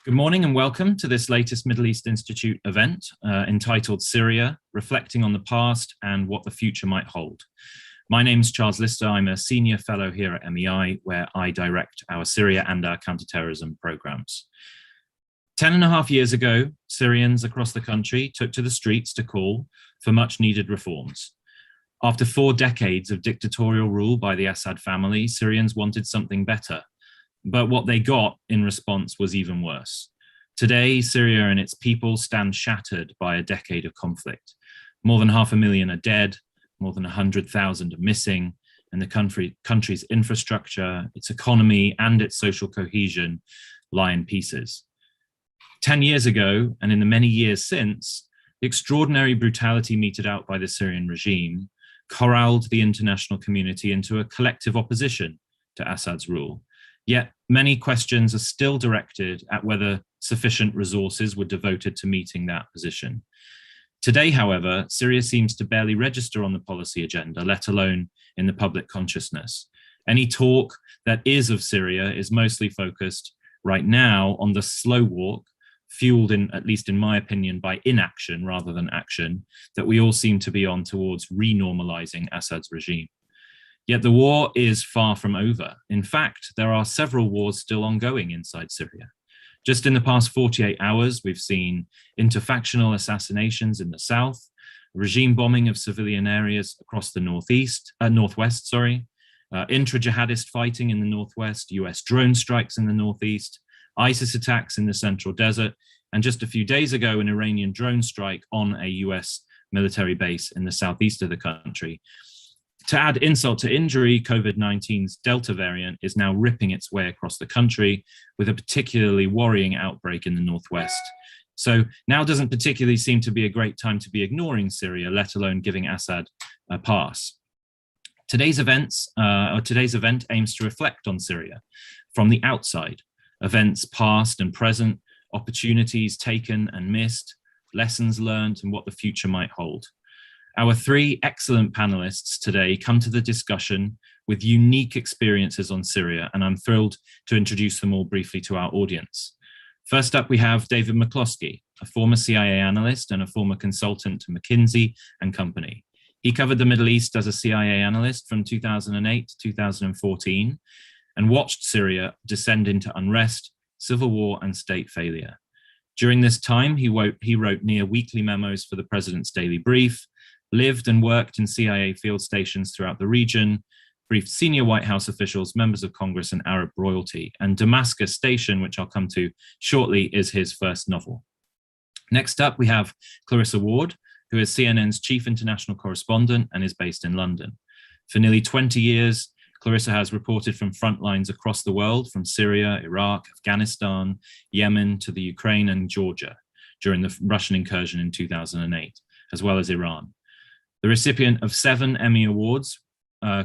Good morning and welcome to this latest Middle East Institute event entitled Syria, Reflecting on the Past and What the Future Might Hold. My name is Charles Lister. I'm a senior fellow here at MEI, where I direct our Syria and our counterterrorism programs. 10.5 years ago, Syrians across the country took to the streets to call for much needed reforms. After 4 decades of dictatorial rule by the Assad family, Syrians wanted something better. But what they got in response was even worse. Today, Syria and its people stand shattered by a decade of conflict. More than 500,000 are dead, more than 100,000 are missing, and the country's infrastructure, its economy, and its social cohesion lie in pieces. 10 years ago, and in the many years since, the extraordinary brutality meted out by the Syrian regime corralled the international community into a collective opposition to Assad's rule. Yet many questions are still directed at whether sufficient resources were devoted to meeting that position. Today, however, Syria seems to barely register on the policy agenda, let alone in the public consciousness. Any talk that is of Syria is mostly focused right now on the slow walk, fueled at least in my opinion, by inaction rather than action, that we all seem to be on towards renormalizing Assad's regime. Yet the war is far from over. In fact, there are several wars still ongoing inside Syria. Just in the past 48 hours, we've seen interfactional assassinations in the south, regime bombing of civilian areas across the northwest, intra-jihadist fighting in the northwest, US drone strikes in the northeast, ISIS attacks in the central desert, and just a few days ago, an Iranian drone strike on a US military base in the southeast of the country. To add insult to injury, COVID-19's Delta variant is now ripping its way across the country with a particularly worrying outbreak in the northwest. So now doesn't particularly seem to be a great time to be ignoring Syria, let alone giving Assad a pass. Today's event aims to reflect on Syria from the outside, events past and present, opportunities taken and missed, lessons learned, and what the future might hold. Our 3 excellent panelists today come to the discussion with unique experiences on Syria, and I'm thrilled to introduce them all briefly to our audience. First up, we have David McCloskey, a former CIA analyst and a former consultant to McKinsey and Company. He covered the Middle East as a CIA analyst from 2008 to 2014 and watched Syria descend into unrest, civil war, and state failure. During this time, he wrote near weekly memos for the President's Daily Brief, lived and worked in CIA field stations throughout the region, briefed senior White House officials, members of Congress, and Arab royalty. And Damascus Station, which I'll come to shortly, is his first novel. Next up, we have Clarissa Ward, who is CNN's chief international correspondent and is based in London. For nearly 20 years, Clarissa has reported from front lines across the world, from Syria, Iraq, Afghanistan, Yemen, to the Ukraine and Georgia during the Russian incursion in 2008, as well as Iran. The recipient of 7 Emmy Awards,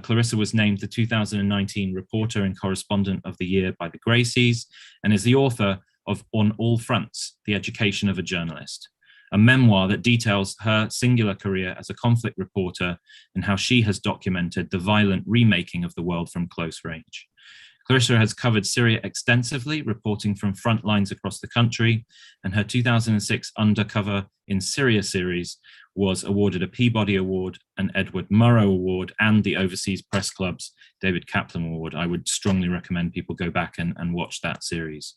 Clarissa was named the 2019 Reporter and Correspondent of the Year by the Gracies and is the author of On All Fronts, The Education of a Journalist, a memoir that details her singular career as a conflict reporter and how she has documented the violent remaking of the world from close range. Clarissa has covered Syria extensively, reporting from front lines across the country, and her 2006 Undercover in Syria series was awarded a Peabody Award, an Edward Murrow Award, and the Overseas Press Club's David Kaplan Award. I would strongly recommend people go back and watch that series.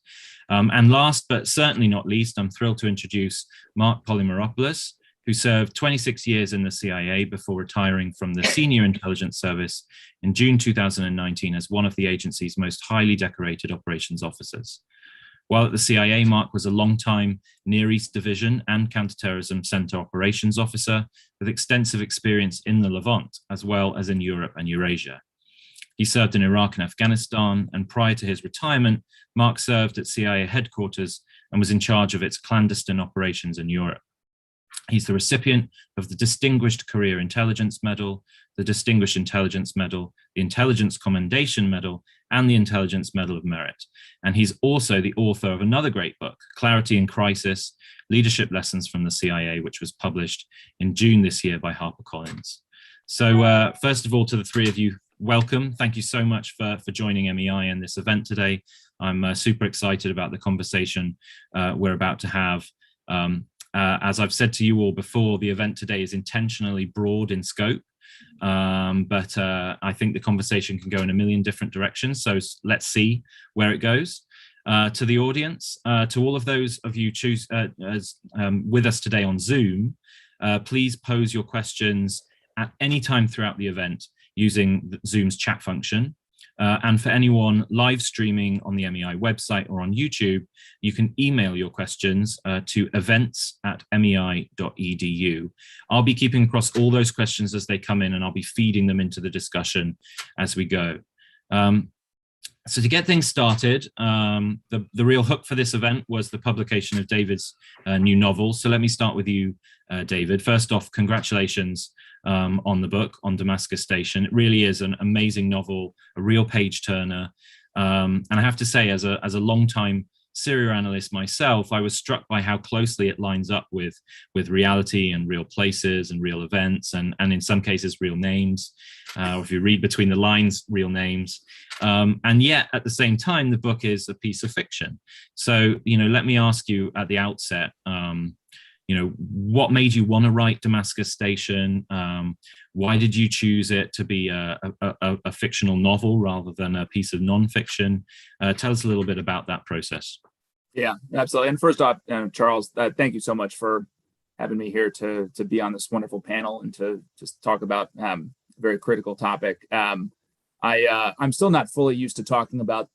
And last, but certainly not least, I'm thrilled to introduce Marc Polymeropoulos, who served 26 years in the CIA before retiring from the Senior Intelligence Service in June 2019 as one of the agency's most highly decorated operations officers. While at the CIA, Marc was a long-time Near East Division and Counterterrorism Center Operations Officer with extensive experience in the Levant, as well as in Europe and Eurasia. He served in Iraq and Afghanistan, and prior to his retirement, Marc served at CIA headquarters and was in charge of its clandestine operations in Europe. He's the recipient of the Distinguished Career Intelligence Medal, the Distinguished Intelligence Medal, the Intelligence Commendation Medal, and the Intelligence Medal of Merit. And he's also the author of another great book, Clarity in Crisis, Leadership Lessons from the CIA, which was published in June this year by HarperCollins. So first of all, to the 3 of you, welcome. Thank you so much for joining MEI in this event today. I'm super excited about the conversation we're about to have. As I've said to you all before, the event today is intentionally broad in scope, but I think the conversation can go in a million different directions. So let's see where it goes. To the audience, to all of those of you with us today on Zoom, please pose your questions at any time throughout the event using Zoom's chat function. And for anyone live streaming on the MEI website or on YouTube, you can email your questions to events@mei.edu. I'll be keeping across all those questions as they come in, and I'll be feeding them into the discussion as we go. So to get things started, the real hook for this event was the publication of David's new novel. So let me start with you, David. First off, congratulations on the book, on Damascus Station. It really is an amazing novel, a real page turner. And I have to say, as a longtime Syria analyst myself, I was struck by how closely it lines up with reality and real places and real events, and in some cases, real names. Or if you read between the lines, real names. And yet, at the same time, the book is a piece of fiction. So, let me ask you at the outset, what made you want to write Damascus Station? Why did you choose it to be a fictional novel rather than a piece of nonfiction? Tell us a little bit about that process. Yeah, absolutely. And first off, Charles, thank you so much for having me here to be on this wonderful panel and to just talk about a very critical topic. I'm still not fully used to talking about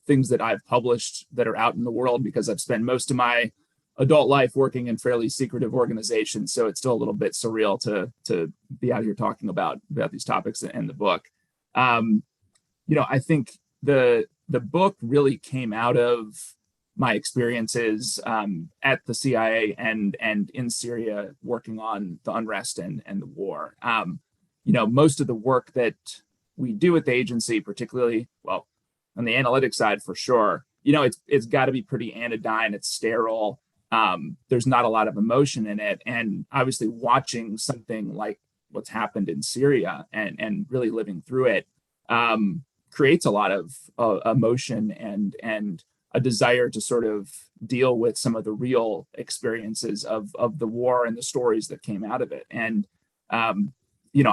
things that I've published that are out in the world, because I've spent most of my adult life working in fairly secretive organizations. So it's still a little bit surreal to be out here talking about these topics in the book. I think the book really came out of my experiences at the CIA and in Syria, working on the unrest and the war. Most of the work that we do at the agency, particularly, well, on the analytics side for sure, it's got to be pretty anodyne, it's sterile. There's not a lot of emotion in it. And obviously watching something like what's happened in Syria and really living through it creates a lot of emotion and a desire to sort of deal with some of the real experiences of the war and the stories that came out of it. And,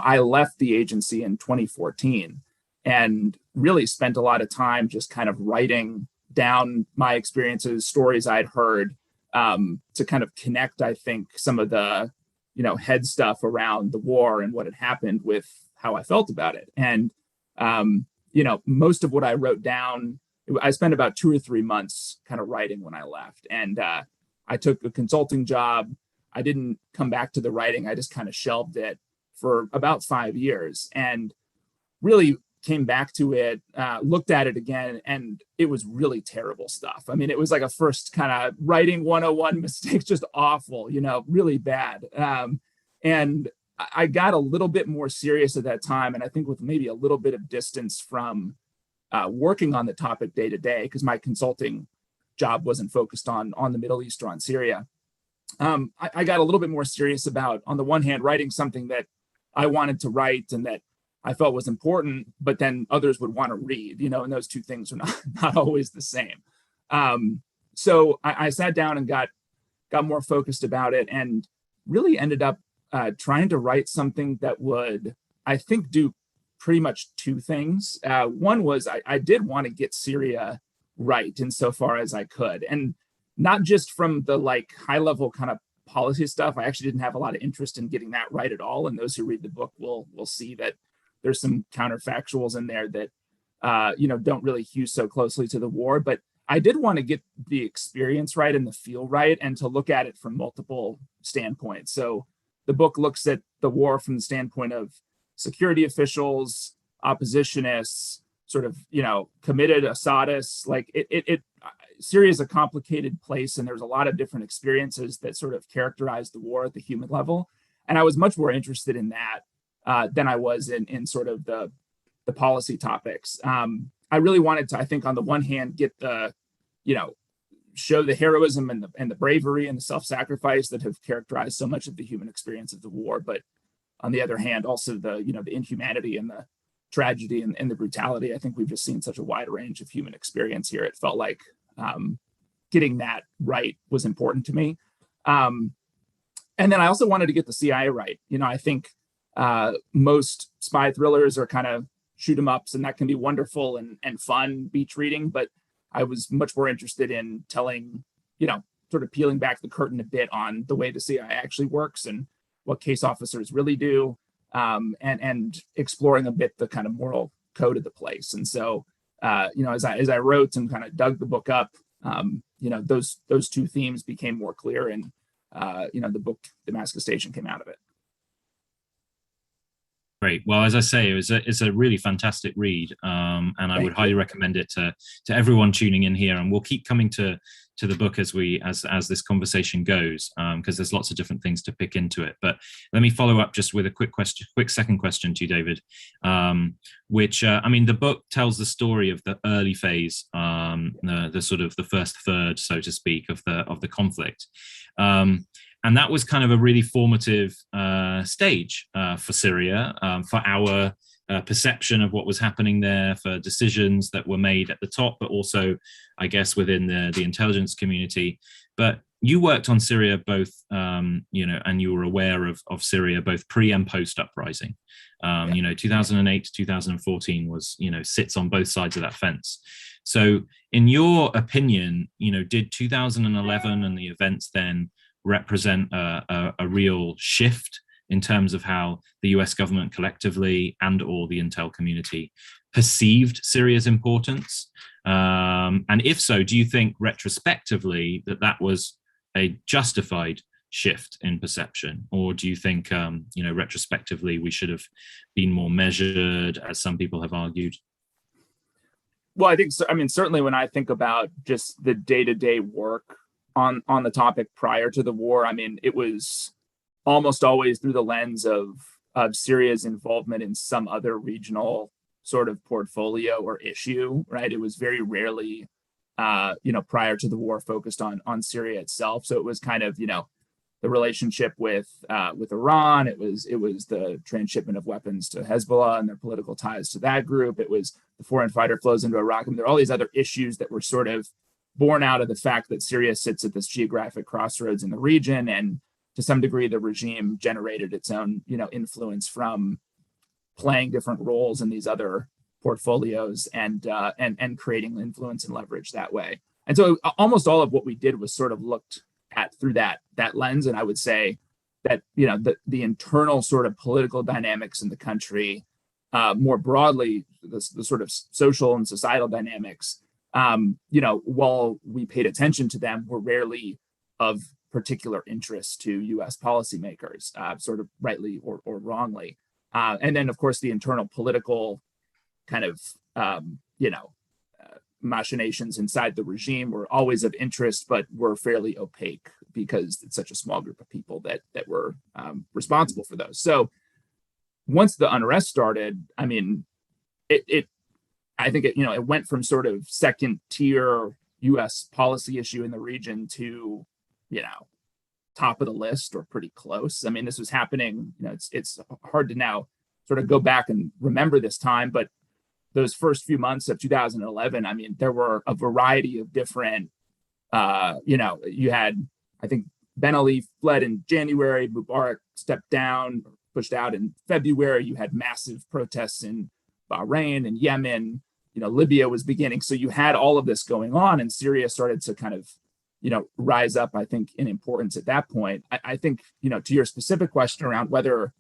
I left the agency in 2014 and really spent a lot of time just kind of writing down my experiences, stories I'd heard, to kind of connect, I think, some of the, head stuff around the war and what had happened with how I felt about it. And, most of what I wrote down, I spent about 2 or 3 months kind of writing when I left. And I took a consulting job. I didn't come back to the writing. I just kind of shelved it for about 5 years and really came back to it, looked at it again, and it was really terrible stuff. I mean, it was like a first kind of writing 101 mistake, just awful, really bad. And I got a little bit more serious at that time. And I think with maybe a little bit of distance from working on the topic day to day, because my consulting job wasn't focused on the Middle East or on Syria. I got a little bit more serious about, on the one hand, writing something that I wanted to write and that I felt was important, but then others would want to read, and those two things are not always the same. So I sat down and got more focused about it, and really ended up trying to write something that would, I think, do pretty much 2 things. One was I did want to get Syria right insofar as I could, and not just from the high level kind of policy stuff. I actually didn't have a lot of interest in getting that right at all. And those who read the book will see that there's some counterfactuals in there that don't really hew so closely to the war. But I did want to get the experience right and the feel right, and to look at it from multiple standpoints. So the book looks at the war from the standpoint of security officials, oppositionists, sort of, committed Assadists. Syria is a complicated place, and there's a lot of different experiences that sort of characterize the war at the human level. And I was much more interested in that than I was in sort of the policy topics. I really wanted to, I think, on the one hand, get the, show the heroism and the bravery and the self-sacrifice that have characterized so much of the human experience of the war. But on the other hand, also the, the inhumanity and the tragedy and the brutality. I think we've just seen such a wide range of human experience here. It felt like getting that right was important to me. And then I also wanted to get the CIA right. I think most spy thrillers are kind of shoot 'em ups, and that can be wonderful and fun beach reading. But I was much more interested in telling, sort of peeling back the curtain a bit on the way the CIA actually works and what case officers really do, and exploring a bit the kind of moral code of the place. And so, as I wrote and kind of dug the book up, those two themes became more clear, and the book Damascus Station came out of it. Great. Well, as I say, it's a really fantastic read, and I would highly recommend it to everyone tuning in here. And we'll keep coming to the book as this conversation goes, because there's lots of different things to pick into it. But let me follow up just with a quick second question to you, David, which the book tells the story of the early phase, the sort of the first third, so to speak, of the conflict. And that was kind of a really formative stage for Syria, for our perception of what was happening there, for decisions that were made at the top, but also, I guess, within the intelligence community. But you worked on Syria both, and you were aware of Syria both pre and post uprising. 2008 to 2014 was, sits on both sides of that fence. So in your opinion, did 2011 and the events then represent a real shift in terms of how the US government collectively and or the intel community perceived Syria's importance? And if so, do you think retrospectively that was a justified shift in perception? Or do you think, retrospectively, we should have been more measured, as some people have argued? Well, I think so. I mean, certainly when I think about just the day-to-day work on the topic prior to the war, I mean, it was almost always through the lens of Syria's involvement in some other regional sort of portfolio or issue, right? It was very rarely, prior to the war, focused on Syria itself. So it was kind of, the relationship with Iran. It was the transshipment of weapons to Hezbollah and their political ties to that group. It was the foreign fighter flows into Iraq. I mean, there are all these other issues that were sort of born out of the fact that Syria sits at this geographic crossroads in the region, and to some degree, the regime generated its own, influence from playing different roles in these other portfolios and creating influence and leverage that way. And so, almost all of what we did was sort of looked at through that lens. And I would say that the internal sort of political dynamics in the country, more broadly, the sort of social and societal dynamics, while we paid attention to them, were rarely of particular interest to U.S. policymakers, sort of rightly or wrongly. And then, of course, the internal political kind of, machinations inside the regime were always of interest, but were fairly opaque because it's such a small group of people that were responsible for those. So once the unrest started, I mean, I think it went from sort of second tier U.S. policy issue in the region to, top of the list or pretty close. I mean, this was happening, it's hard to now sort of go back and remember this time, but those first few months of 2011, I mean, there were a variety of different, you had, I think, Ben Ali fled in January, Mubarak stepped down, pushed out in February. You had massive protests in Bahrain and Yemen, Libya was beginning. So you had all of this going on, and Syria started to kind of, rise up, I think, in importance at that point. I think, to your specific question around whether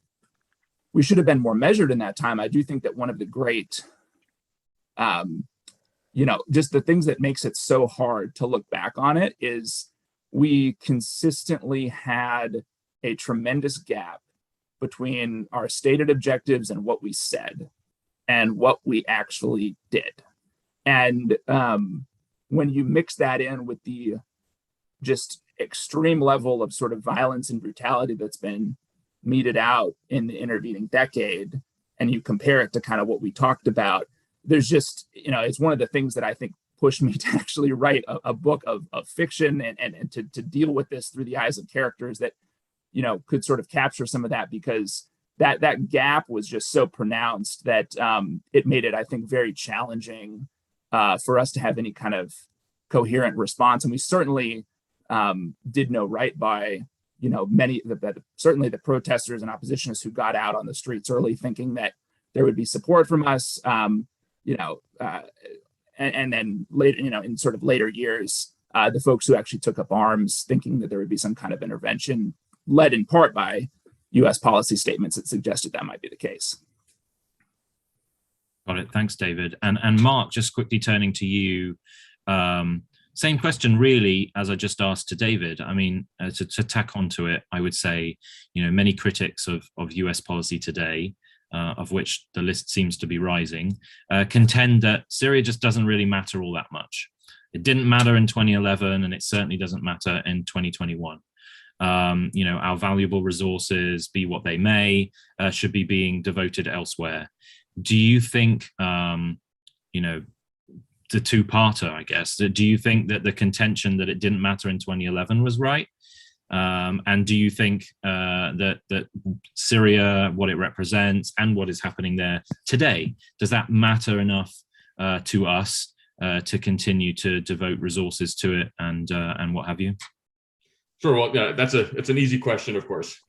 we should have been more measured in that time, I do think that one of the great, just the things that makes it so hard to look back on it is we consistently had a tremendous gap between our stated objectives and what we said and what we actually did. And when you mix that in with the just extreme level of sort of violence and brutality that's been meted out in the intervening decade, and you compare it to kind of what we talked about, there's just, it's one of the things that I think pushed me to actually write a book of fiction and to deal with this through the eyes of characters that, could sort of capture some of that, because that gap was just so pronounced that it made it, I think, very challenging for us to have any kind of coherent response. And we certainly did no right by, certainly the protesters and oppositionists who got out on the streets early, thinking that there would be support from us, and then later, in sort of later years, the folks who actually took up arms, thinking that there would be some kind of intervention, led in part by U.S. policy statements that suggested that might be the case. Got it. Thanks, David. And Marc, just quickly turning to you, same question really as I just asked to David. I mean, to tack onto it, I would say, many critics of U.S. policy today, of which the list seems to be rising, contend that Syria just doesn't really matter all that much. It didn't matter in 2011, and it certainly doesn't matter in 2021. Our valuable resources, be what they may, should be being devoted elsewhere. Do you think, the two-parter, I guess, do you think that the contention that it didn't matter in 2011 was right? And do you think that Syria, what it represents and what is happening there today, does that matter enough to us to continue to devote resources to it and what have you? Sure. Well, yeah, it's an easy question, of course.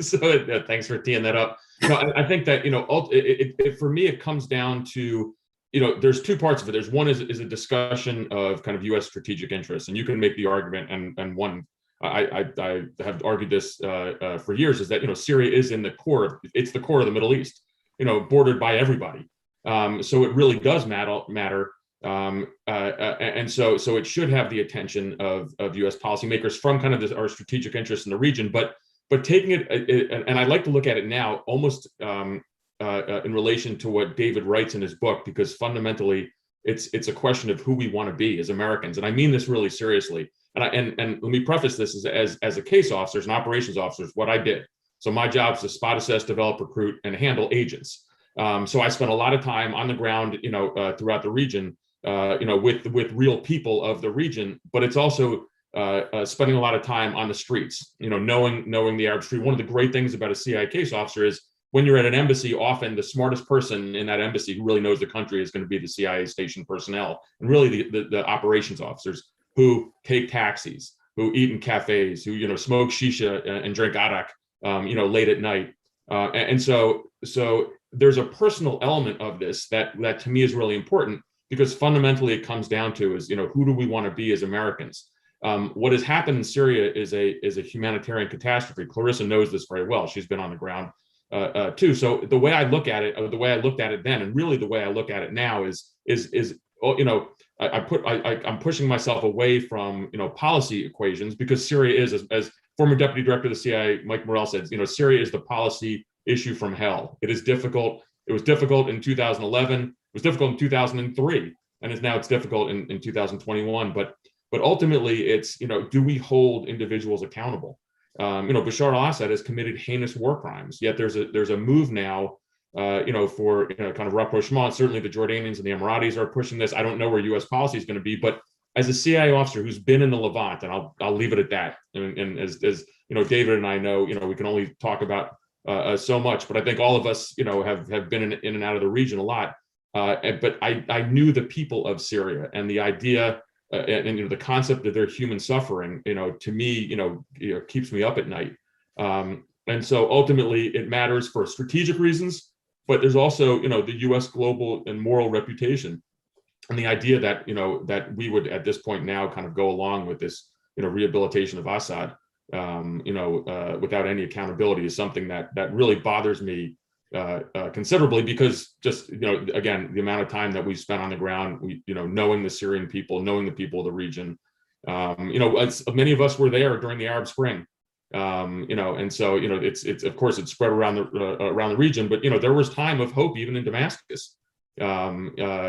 So thanks for teeing that up. I think that for me it comes down to there's two parts of it. There's one is a discussion of kind of U.S. strategic interests, and you can make the argument, and one I have argued this for years, is that Syria is in the core. It's the core of the Middle East, bordered by everybody. So it really does matter. And so it should have the attention of U.S. policymakers from kind of our strategic interests in the region. But taking it, and I like to look at it now almost in relation to what David writes in his book, because fundamentally it's a question of who we want to be as Americans, and I mean this really seriously. And let me preface this as a case officer, as an operations officer, is what I did. So my job is to spot, assess, develop, recruit, and handle agents. So I spent a lot of time on the ground, throughout the region, with real people of the region, but it's also spending a lot of time on the streets, knowing the Arab street. One of the great things about a CIA case officer is when you're at an embassy, often the smartest person in that embassy who really knows the country is going to be the CIA station personnel, and really the operations officers who take taxis, who eat in cafes, who smoke shisha and drink arak, late at night, and so there's a personal element of this that to me is really important, because fundamentally it comes down to is who do we want to be as Americans. What has happened in Syria is a humanitarian catastrophe. Clarissa knows this very well. She's been on the ground too. So the way I look at it, or the way I looked at it then, and really the way I look at it now is I'm pushing myself away from policy equations, because Syria is, as former Deputy Director of the CIA Mike Morrell said, Syria is the policy issue from hell. It is difficult. It was difficult in 2011. It was difficult in 2003, and now it's difficult in 2021. But ultimately, it's do we hold individuals accountable? Bashar al-Assad has committed heinous war crimes. Yet there's a move now, for kind of rapprochement. Certainly, the Jordanians and the Emiratis are pushing this. I don't know where U.S. policy is going to be, but as a CIA officer who's been in the Levant, and I'll leave it at that. And as David and I know, we can only talk about so much. But I think all of us, have been in and out of the region a lot. But I knew the people of Syria, and the idea. And the concept of their human suffering, to me, keeps me up at night. And so ultimately, it matters for strategic reasons, but there's also, the U.S. global and moral reputation, and the idea that that we would at this point now kind of go along with this, rehabilitation of Assad, without any accountability is something that really bothers me considerably, because just again, the amount of time that we spent on the ground, knowing the Syrian people, knowing the people of the region, as many of us were there during the Arab Spring, and so it's of course it's spread around the region, but there was time of hope even in Damascus, many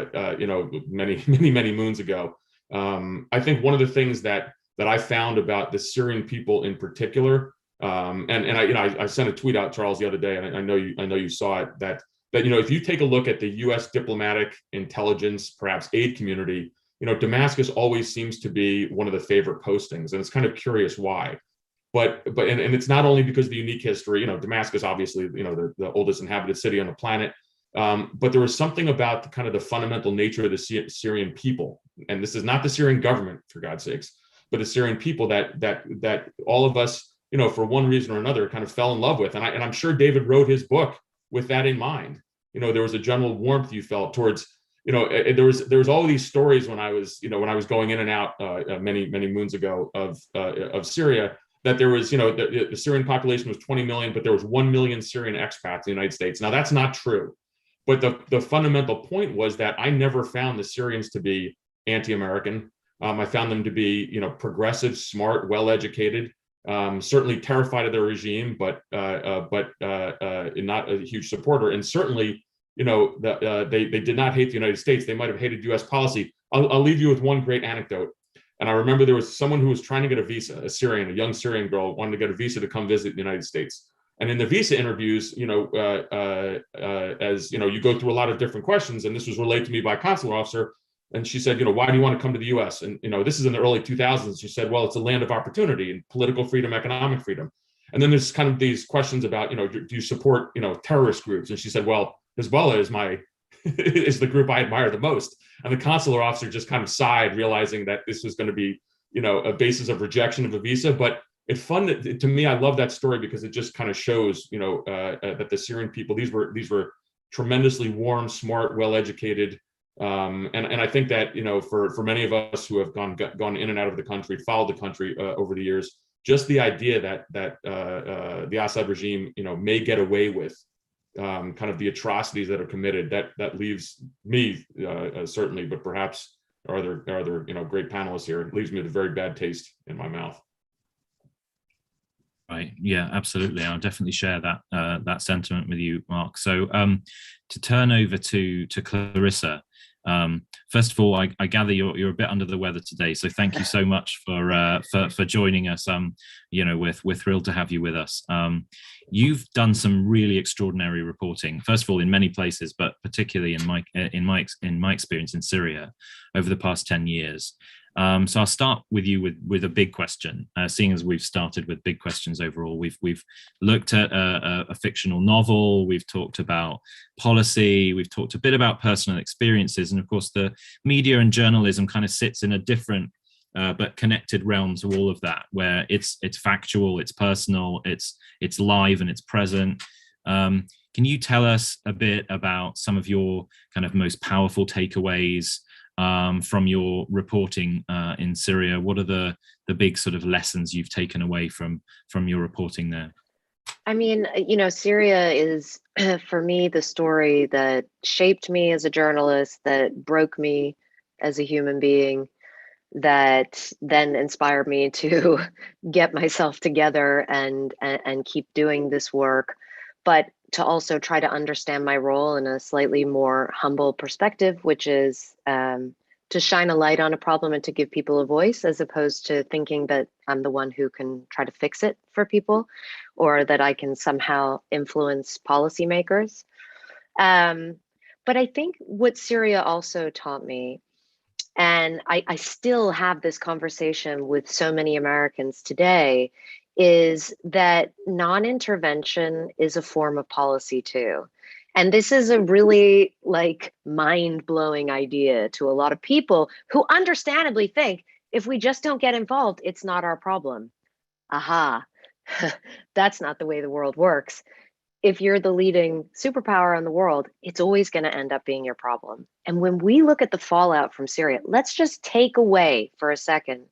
moons ago. I think one of the things that I found about the Syrian people in particular. I sent a tweet out, Charles, the other day, and I know you saw it, that if you take a look at the U.S. diplomatic, intelligence, perhaps aid community, Damascus always seems to be one of the favorite postings, and it's kind of curious why. and it's not only because of the unique history, Damascus, obviously, the oldest inhabited city on the planet. But there was something about the fundamental nature of the Syrian people, and this is not the Syrian government, for God's sakes, but the Syrian people that all of us, for one reason or another, kind of fell in love with. And I'm sure David wrote his book with that in mind. There was a general warmth you felt towards, there was all these stories when I was going in and out many moons ago of Syria, that there was, the Syrian population was 20 million, but there was 1 million Syrian expats in the United States. Now that's not true. But the fundamental point was that I never found the Syrians to be anti-American. I found them to be, progressive, smart, well-educated, certainly terrified of their regime, but not a huge supporter. And certainly, they did not hate the United States. They might have hated U.S. policy. I'll leave you with one great anecdote. And I remember there was someone who was trying to get a visa, a young Syrian girl wanted to get a visa to come visit the United States. And in the visa interviews, as you go through a lot of different questions, and this was relayed to me by a consular officer, and she said, why do you want to come to the U.S.? And this is in the early 2000s. She said, well, it's a land of opportunity and political freedom, economic freedom. And then there's kind of these questions about, do you support, terrorist groups? And she said, well, Hezbollah is the group I admire the most. And the consular officer just kind of sighed, realizing that this was going to be, a basis of rejection of a visa. But it's fun to me. I love that story because it just kind of shows, that the Syrian people, these were tremendously warm, smart, well-educated. And I think that, for many of us who have gone in and out of the country, followed the country over the years, just the idea that the Assad regime, may get away with kind of the atrocities that are committed, that leaves me certainly, but perhaps our other great panelists here, it leaves me with a very bad taste in my mouth. Right. Yeah, absolutely. I'll definitely share that sentiment with you, Marc. So to turn over to Clarissa, first of all, I gather you're a bit under the weather today, so thank you so much for joining us. We're thrilled to have you with us. You've done some really extraordinary reporting, first of all, in many places, but particularly in my experience in Syria over the past 10 years. So I'll start with you with a big question. Seeing as we've started with big questions overall, we've looked at a fictional novel, we've talked about policy, we've talked a bit about personal experiences, and of course the media and journalism kind of sits in a different but connected realm to all of that, where it's factual, it's personal, it's live and it's present. Can you tell us a bit about some of your kind of most powerful takeaways from your reporting in Syria? What are the big sort of lessons you've taken away from your reporting there? I mean, Syria is, for me, the story that shaped me as a journalist, that broke me as a human being, that then inspired me to get myself together and keep doing this work, but to also try to understand my role in a slightly more humble perspective, which is to shine a light on a problem and to give people a voice, as opposed to thinking that I'm the one who can try to fix it for people, or that I can somehow influence policymakers. But I think what Syria also taught me, and I still have this conversation with so many Americans today, is that non-intervention is a form of policy too. And this is a really mind-blowing idea to a lot of people who understandably think if we just don't get involved, it's not our problem. Aha, that's not the way the world works. If you're the leading superpower in the world, it's always going to end up being your problem. And when we look at the fallout from Syria, let's just take away for a second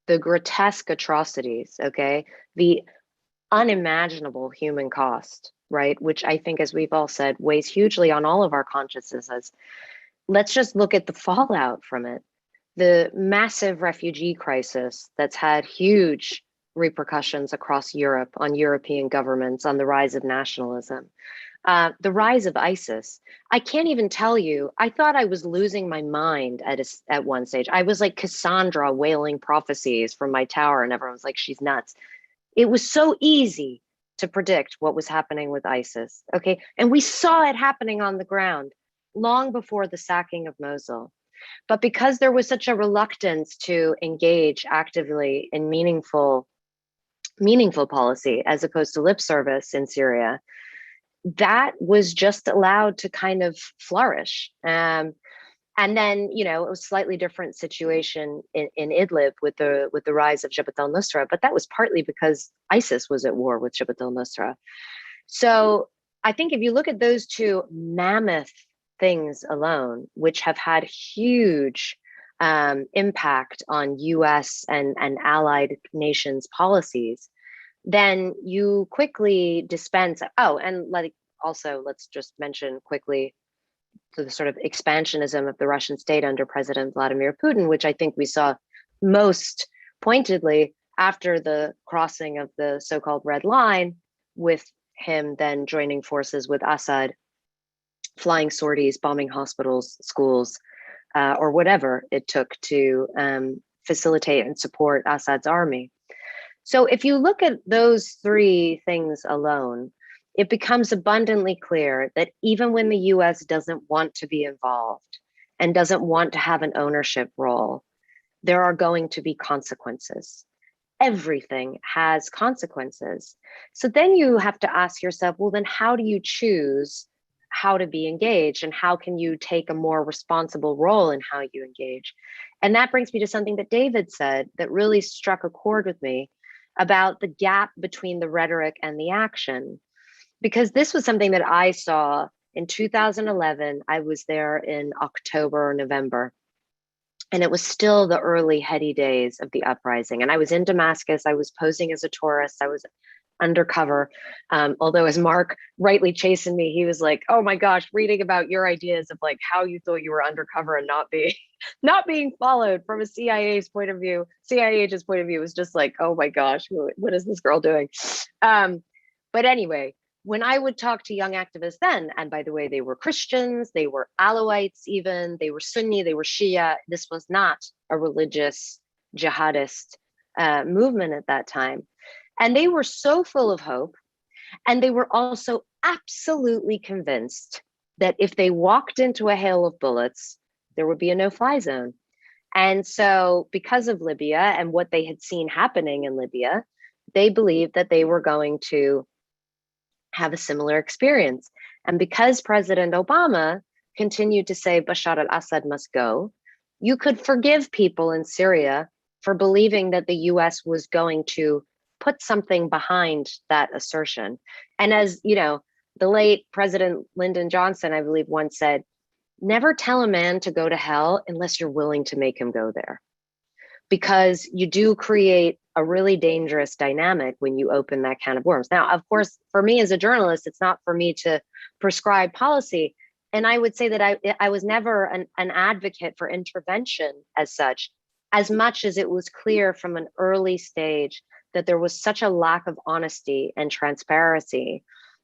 the grotesque atrocities, okay? The unimaginable human cost, right? Which I think, as we've all said, weighs hugely on all of our consciences. Let's just look at the fallout from it. The massive refugee crisis that's had huge repercussions across Europe, on European governments, on the rise of nationalism, the rise of ISIS. I can't even tell you, I thought I was losing my mind at one stage. I was like Cassandra wailing prophecies from my tower, and everyone was like, she's nuts. It was so easy to predict what was happening with ISIS, okay? And we saw it happening on the ground long before the sacking of Mosul. But because there was such a reluctance to engage actively in meaningful meaningful policy as opposed to lip service in Syria, that was just allowed to kind of flourish. And then, you know, it was a slightly different situation in Idlib with the rise of Jabhat al-Nusra, but that was partly because ISIS was at war with Jabhat al-Nusra. So I think if you look at those two mammoth things alone, which have had huge impact on US and allied nations policies, then you quickly dispense. Oh, and also let's just mention quickly the sort of expansionism of the Russian state under President Vladimir Putin, which I think we saw most pointedly after the crossing of the so-called red line, with him then joining forces with Assad, flying sorties, bombing hospitals, schools, or whatever it took to facilitate and support Assad's army. So if you look at those three things alone, it becomes abundantly clear that even when the US doesn't want to be involved and doesn't want to have an ownership role, there are going to be consequences. Everything has consequences. So then you have to ask yourself, well, then how do you choose how to be engaged, and how can you take a more responsible role in how you engage? And that brings me to something that David said that really struck a chord with me about the gap between the rhetoric and the action. Because this was something that I saw in 2011. I was there in October or November, and it was still the early heady days of the uprising. And I was in Damascus. I was posing as a tourist. I was undercover. Although, as Marc rightly chastened me, he was like, "Oh my gosh, reading about your ideas of like how you thought you were undercover and not being followed from a CIA agent's point of view was just like, oh my gosh, what is this girl doing?" But anyway, when I would talk to young activists then, and by the way, they were Christians, they were Alawites even, they were Sunni, they were Shia. This was not a religious jihadist movement at that time. And they were so full of hope. And they were also absolutely convinced that if they walked into a hail of bullets, there would be a no-fly zone. And so because of Libya and what they had seen happening in Libya, they believed that they were going to have a similar experience. And because President Obama continued to say Bashar al-Assad must go, you could forgive people in Syria for believing that the US was going to put something behind that assertion. And as you know, the late President Lyndon Johnson, I believe, once said, never tell a man to go to hell unless you're willing to make him go there. Because you do create a really dangerous dynamic when you open that can of worms. Now, of course, for me as a journalist, it's not for me to prescribe policy. And I would say that I was never an advocate for intervention as such, as much as it was clear from an early stage that there was such a lack of honesty and transparency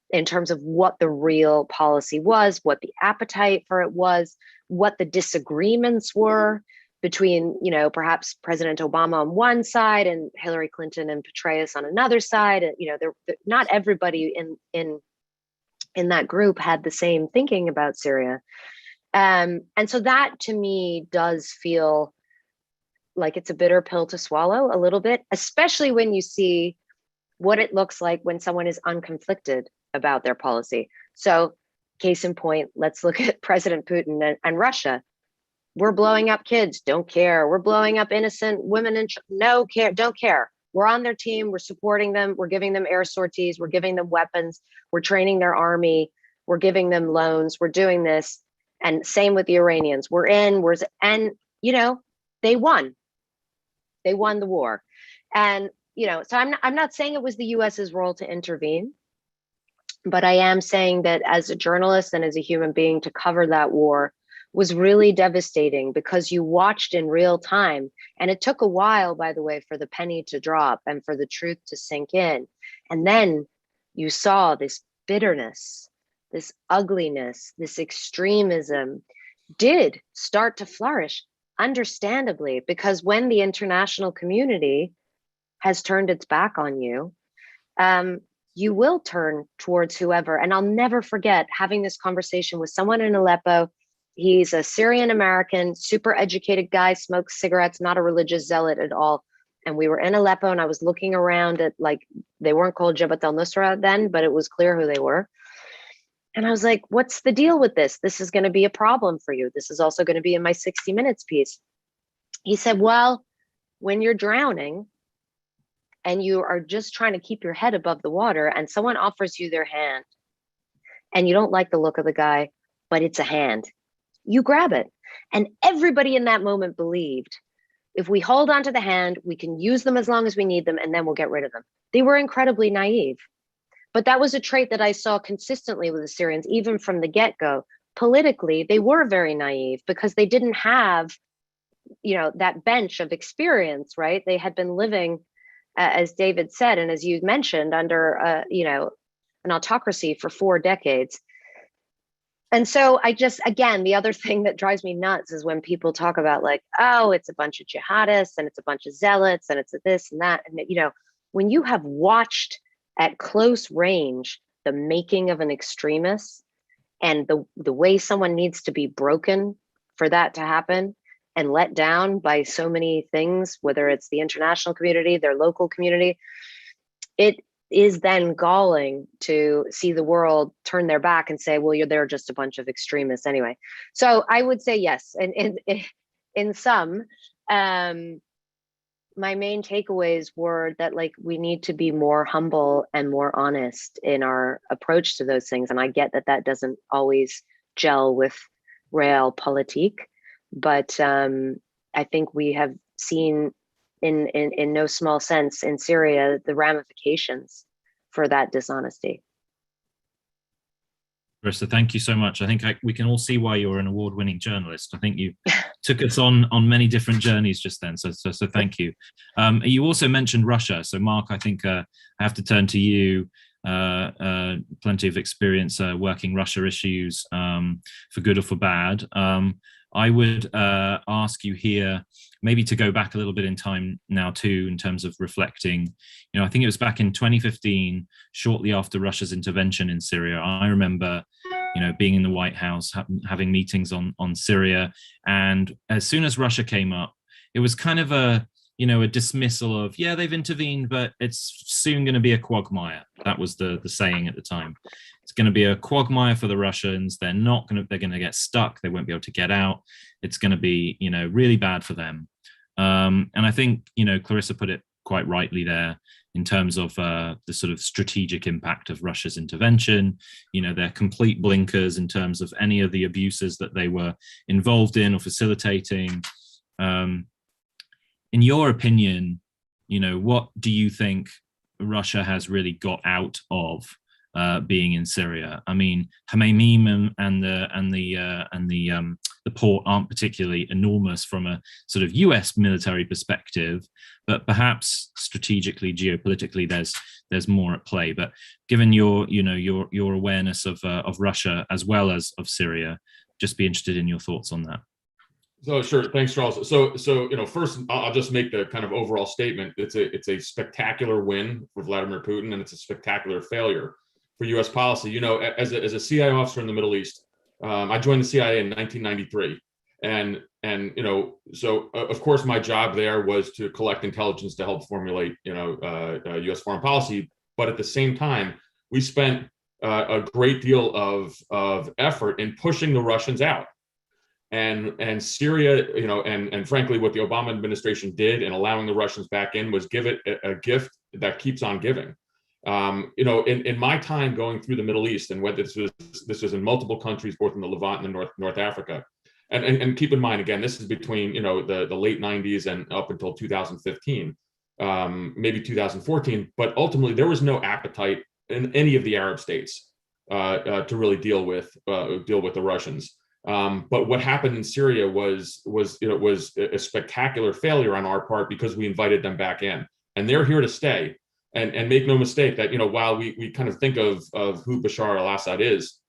in terms of what the real policy was, what the appetite for it was, what the disagreements were between, you know, perhaps President Obama on one side and Hillary Clinton and Petraeus on another side. And, you know, not everybody in that group had the same thinking about Syria. And so that to me does feel like it's a bitter pill to swallow a little bit, especially when you see what it looks like when someone is unconflicted about their policy. So case in point, let's look at President Putin and Russia. We're blowing up kids, don't care. We're blowing up innocent women and no care, don't care. We're on their team, we're supporting them, we're giving them air sorties, we're giving them weapons, we're training their army, we're giving them loans, we're doing this. And same with the Iranians. And you know, they won. They won the war. And, you know, so I'm not saying it was the US's role to intervene, but I am saying that as a journalist and as a human being to cover that war was really devastating because you watched in real time. And it took a while, by the way, for the penny to drop and for the truth to sink in. And then you saw this bitterness, this ugliness, this extremism did start to flourish, understandably, because when the international community has turned its back on you, you will turn towards whoever. And I'll never forget having this conversation with someone in Aleppo. He's a Syrian American, super educated guy, smokes cigarettes, not a religious zealot at all. and we were in Aleppo, and I was looking around at, like, they weren't called Jabhat al-Nusra then, but it was clear who they were. And I was like, what's the deal with this? This is going to be a problem for you. This is also going to be in my 60 Minutes piece. He said, well, when you're drowning and you are just trying to keep your head above the water and someone offers you their hand and you don't like the look of the guy, but it's a hand, you grab it. And everybody in that moment believed, if we hold on to the hand, we can use them as long as we need them, and then we'll get rid of them. They were incredibly naive. But that was a trait that I saw consistently with the Syrians, even from the get-go. Politically, they were very naive because they didn't have, that bench of experience, right? They had been living, as David said, and as you mentioned, under, an autocracy for 4 decades. And so again, the other thing that drives me nuts is when people talk about, like, oh, it's a bunch of jihadists and it's a bunch of zealots and it's a this and that. And, when you have watched at close range the making of an extremist and the way someone needs to be broken for that to happen and let down by so many things, whether it's the international community, their local community, it is then galling to see the world turn their back and say, well, they're just a bunch of extremists anyway. So I would say yes. And in sum, my main takeaways were that, like, we need to be more humble and more honest in our approach to those things. And I get that doesn't always gel with realpolitik, but I think we have seen in no small sense in Syria the ramifications for that dishonesty. Clarissa, thank you so much. I think we can all see why you're an award-winning journalist. I think you took us on many different journeys just then. So thank you. You also mentioned Russia. So Marc, I think I have to turn to you. Plenty of experience working Russia issues, for good or for bad. I would ask you here maybe to go back a little bit in time now too, in terms of reflecting. I think it was back in 2015, shortly after Russia's intervention in Syria. I remember, being in the White House, having meetings on Syria, and as soon as Russia came up, it was kind of a dismissal of, yeah, they've intervened, but it's soon going to be a quagmire. That was the saying at the time. It's going to be a quagmire for the Russians. They're going to get stuck. They won't be able to get out. It's going to be, really bad for them. And I think, Clarissa put it quite rightly there in terms of the sort of strategic impact of Russia's intervention, their complete blinkers in terms of any of the abuses that they were involved in or facilitating. In your opinion, what do you think Russia has really got out of being in Syria? I mean, Hmeimim and the port aren't particularly enormous from a sort of US military perspective, but perhaps strategically, geopolitically, there's more at play. But given your awareness of Russia as well as of Syria, just be interested in your thoughts on that. So sure, thanks, Charles. So first I'll just make the kind of overall statement. It's a spectacular win for Vladimir Putin, and it's a spectacular failure for U.S. policy. As a CIA officer in the Middle East, I joined the CIA in 1993, and so of course my job there was to collect intelligence to help formulate U.S. foreign policy. But at the same time, we spent a great deal of effort in pushing the Russians out. And Syria, and frankly, what the Obama administration did in allowing the Russians back in was give it a gift that keeps on giving. In my time going through the Middle East, and whether this was in multiple countries, both in the Levant and North Africa, and keep in mind, again, this is between the late 90s and up until 2015, maybe 2014, but ultimately there was no appetite in any of the Arab states to really deal with the Russians. But what happened in Syria was a spectacular failure on our part, because we invited them back in, and they're here to stay. And make no mistake that while we kind of think of who Bashar al-Assad is,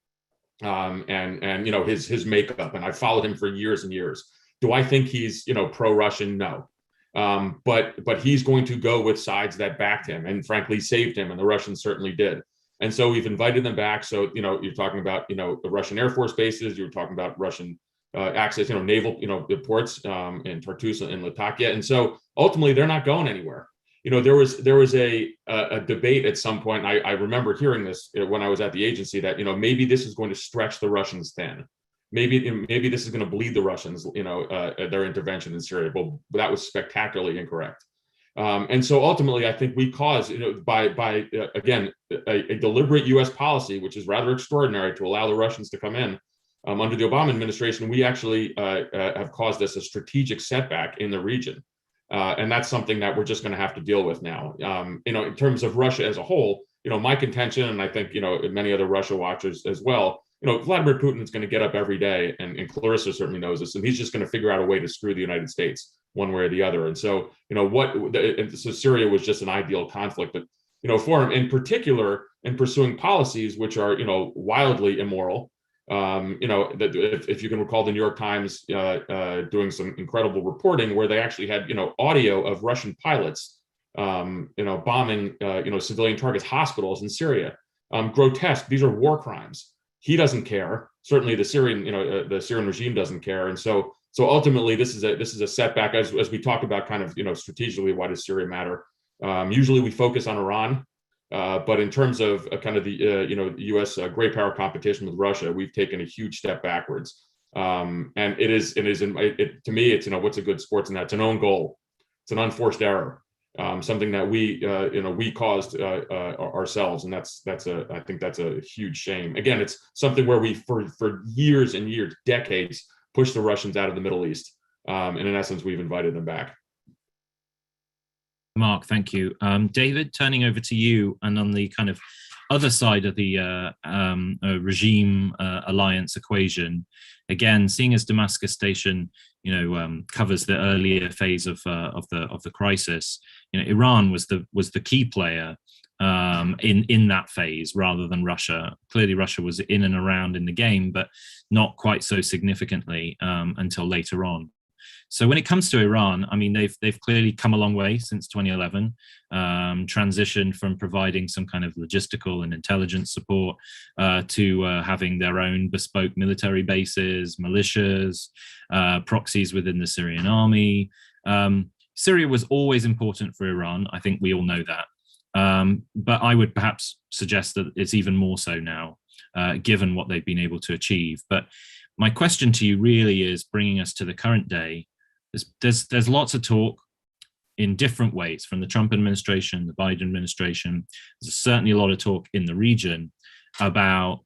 and his makeup, and I've followed him for years and years. Do I think he's pro-Russian? No, but he's going to go with sides that backed him and frankly saved him, and the Russians certainly did. And so we've invited them back. So, you're talking about, the Russian Air Force bases, you're talking about Russian access, naval, the ports in Tartus and Latakia. And so ultimately they're not going anywhere. There was a debate at some point. And I remember hearing this when I was at the agency that, maybe this is going to stretch the Russians thin. Maybe this is going to bleed the Russians, their intervention in Syria. Well, that was spectacularly incorrect. And so ultimately, I think we caused, by again, a deliberate U.S. policy, which is rather extraordinary to allow the Russians to come in under the Obama administration. We actually have caused this a strategic setback in the region. And that's something that we're just going to have to deal with now. In terms of Russia as a whole, my contention, and I think, many other Russia watchers as well, Vladimir Putin is going to get up every day, and Clarissa certainly knows this, and he's just going to figure out a way to screw the United States one way or the other. And so, so Syria was just an ideal conflict, but, for him in particular, in pursuing policies which are, wildly immoral. If you can recall the New York Times doing some incredible reporting where they actually had, audio of Russian pilots, bombing, civilian targets, hospitals in Syria. Grotesque. These are war crimes. He doesn't care. Certainly, the Syrian regime doesn't care. And so ultimately, this is a setback as we talk about kind of, strategically, why does Syria matter? Usually, we focus on Iran, but in terms of kind of the U.S. Great power competition with Russia, we've taken a huge step backwards. And to me, it's what's a good sports, and that's an own goal. It's an unforced error. Something that we caused ourselves, and I think that's a huge shame. Again, it's something where we for years and years, decades, pushed the Russians out of the Middle East, and in essence, we've invited them back. Mark, thank you. David, turning over to you, and on the kind of other side of the regime alliance equation, again, seeing as Damascus Station, covers the earlier phase of the crisis, Iran was the key player in that phase rather than Russia. Clearly, Russia was in and around in the game, but not quite so significantly until later on. So when it comes to Iran, I mean, they've clearly come a long way since 2011, transitioned from providing some kind of logistical and intelligence support to having their own bespoke military bases, militias, proxies within the Syrian army. Syria was always important for Iran. I think we all know that. But I would perhaps suggest that it's even more so now, given what they've been able to achieve. But my question to you really is bringing us to the current day. There's lots of talk in different ways from the Trump administration, the Biden administration. There's certainly a lot of talk in the region about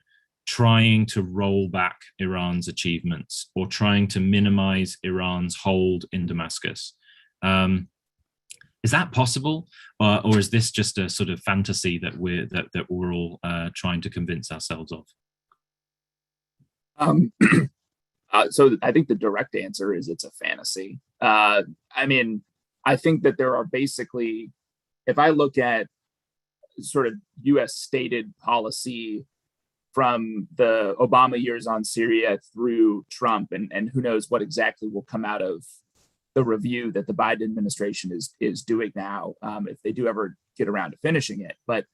trying to roll back Iran's achievements or trying to minimize Iran's hold in Damascus. Is that possible, or is this just a sort of fantasy that we're all trying to convince ourselves of? So I think the direct answer is it's a fantasy. I mean, I think that there are basically, if I look at sort of U.S. stated policy from the Obama years on Syria through Trump, and who knows what exactly will come out of the review that the Biden administration is doing now, if they do ever get around to finishing it. But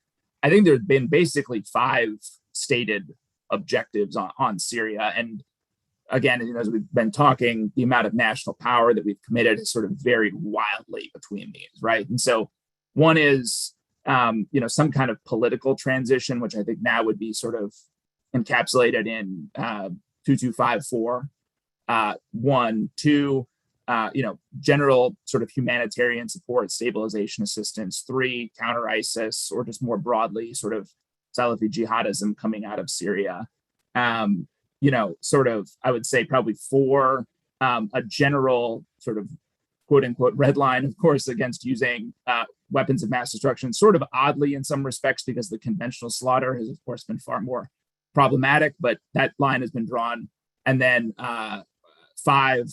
I think there's been basically 5 stated objectives on Syria. And again, as we've been talking, the amount of national power that we've committed has sort of varied wildly between these, right? And so one is, some kind of political transition, which I think now would be sort of encapsulated in 2254. 1, 2, general sort of humanitarian support, stabilization assistance. 3, counter ISIS, or just more broadly, sort of Salafi jihadism coming out of Syria. Sort of, I would say probably 4, a general sort of quote unquote red line, of course, against using weapons of mass destruction, sort of oddly in some respects, because the conventional slaughter has, of course, been far more problematic, but that line has been drawn. And then 5,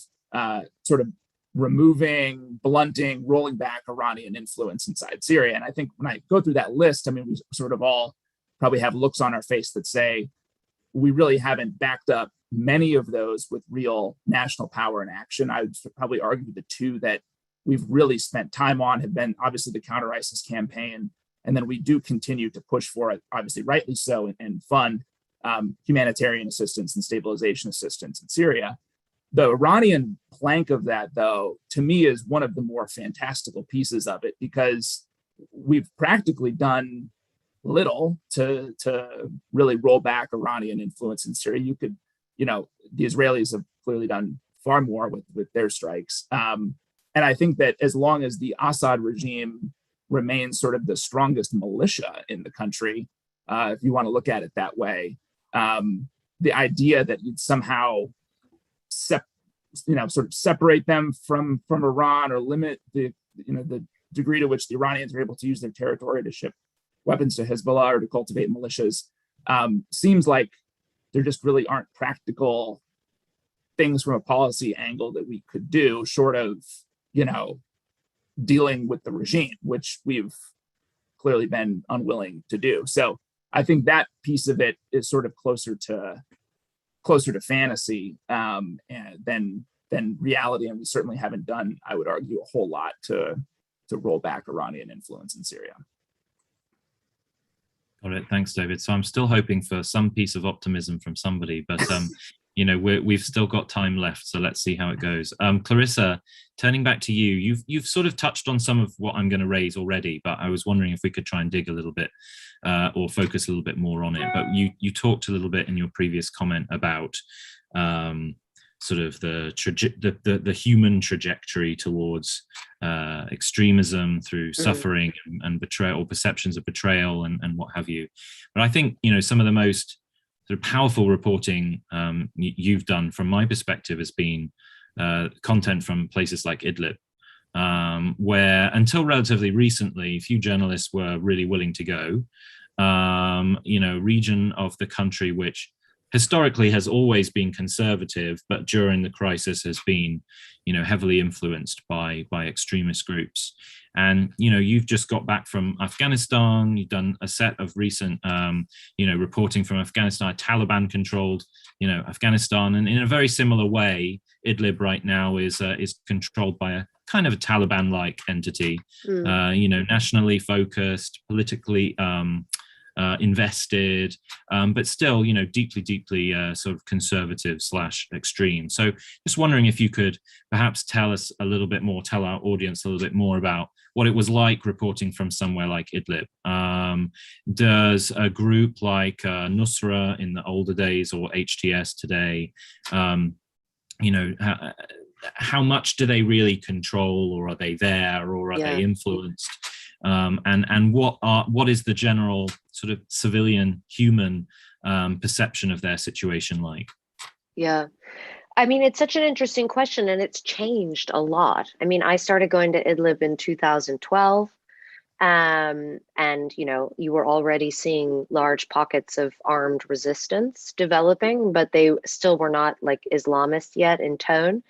sort of removing, blunting, rolling back Iranian influence inside Syria. And I think when I go through that list, I mean, we sort of all probably have looks on our face that say we really haven't backed up many of those with real national power and action. I would probably argue the 2 that we've really spent time on have been obviously the counter ISIS campaign. And then we do continue to push for it, obviously rightly so, and fund humanitarian assistance and stabilization assistance in Syria. The Iranian plank of that, though, to me is one of the more fantastical pieces of it, because we've practically done little to really roll back Iranian influence in Syria. The Israelis have clearly done far more with their strikes. And I think that as long as the Assad regime remains sort of the strongest militia in the country, if you want to look at it that way, the idea that you'd somehow sort of separate them from Iran, or limit the degree to which the Iranians are able to use their territory to ship weapons to Hezbollah or to cultivate militias, seems like there just really aren't practical things from a policy angle that we could do, short of dealing with the regime, which we've clearly been unwilling to do. So I think that piece of it is sort of closer to fantasy than reality, and we certainly haven't done, I would argue, a whole lot to roll back Iranian influence in Syria. Got it. Thanks, David. So I'm still hoping for some piece of optimism from somebody, but we've still got time left, so let's see how it goes. Clarissa, turning back to you, you've sort of touched on some of what I'm going to raise already, but I was wondering if we could try and dig a little bit or focus a little bit more on it. But you talked a little bit in your previous comment about sort of the human trajectory towards extremism through suffering and betrayal, or perceptions of betrayal and what have you. But I think some of the most sort of powerful reporting you've done, from my perspective, has been content from places like Idlib, where until relatively recently, few journalists were really willing to go. Region of the country which historically has always been conservative, but during the crisis has been, heavily influenced by extremist groups. And, you've just got back from Afghanistan. You've done a set of recent, reporting from Afghanistan, Taliban-controlled, Afghanistan. And in a very similar way, Idlib right now is controlled by a kind of a Taliban-like entity, nationally focused, politically invested, but still, deeply sort of conservative / extreme. So just wondering if you could perhaps tell our audience a little bit more about what it was like reporting from somewhere like Idlib. Does a group like Nusra in the older days, or HTS today, how much do they really control, or are they there, or are they influenced? And what is the general sort of civilian human perception of their situation like? Yeah. I mean, it's such an interesting question, and it's changed a lot. I mean, I started going to Idlib in 2012. And, you were already seeing large pockets of armed resistance developing, but they still were not like Islamist yet in tone.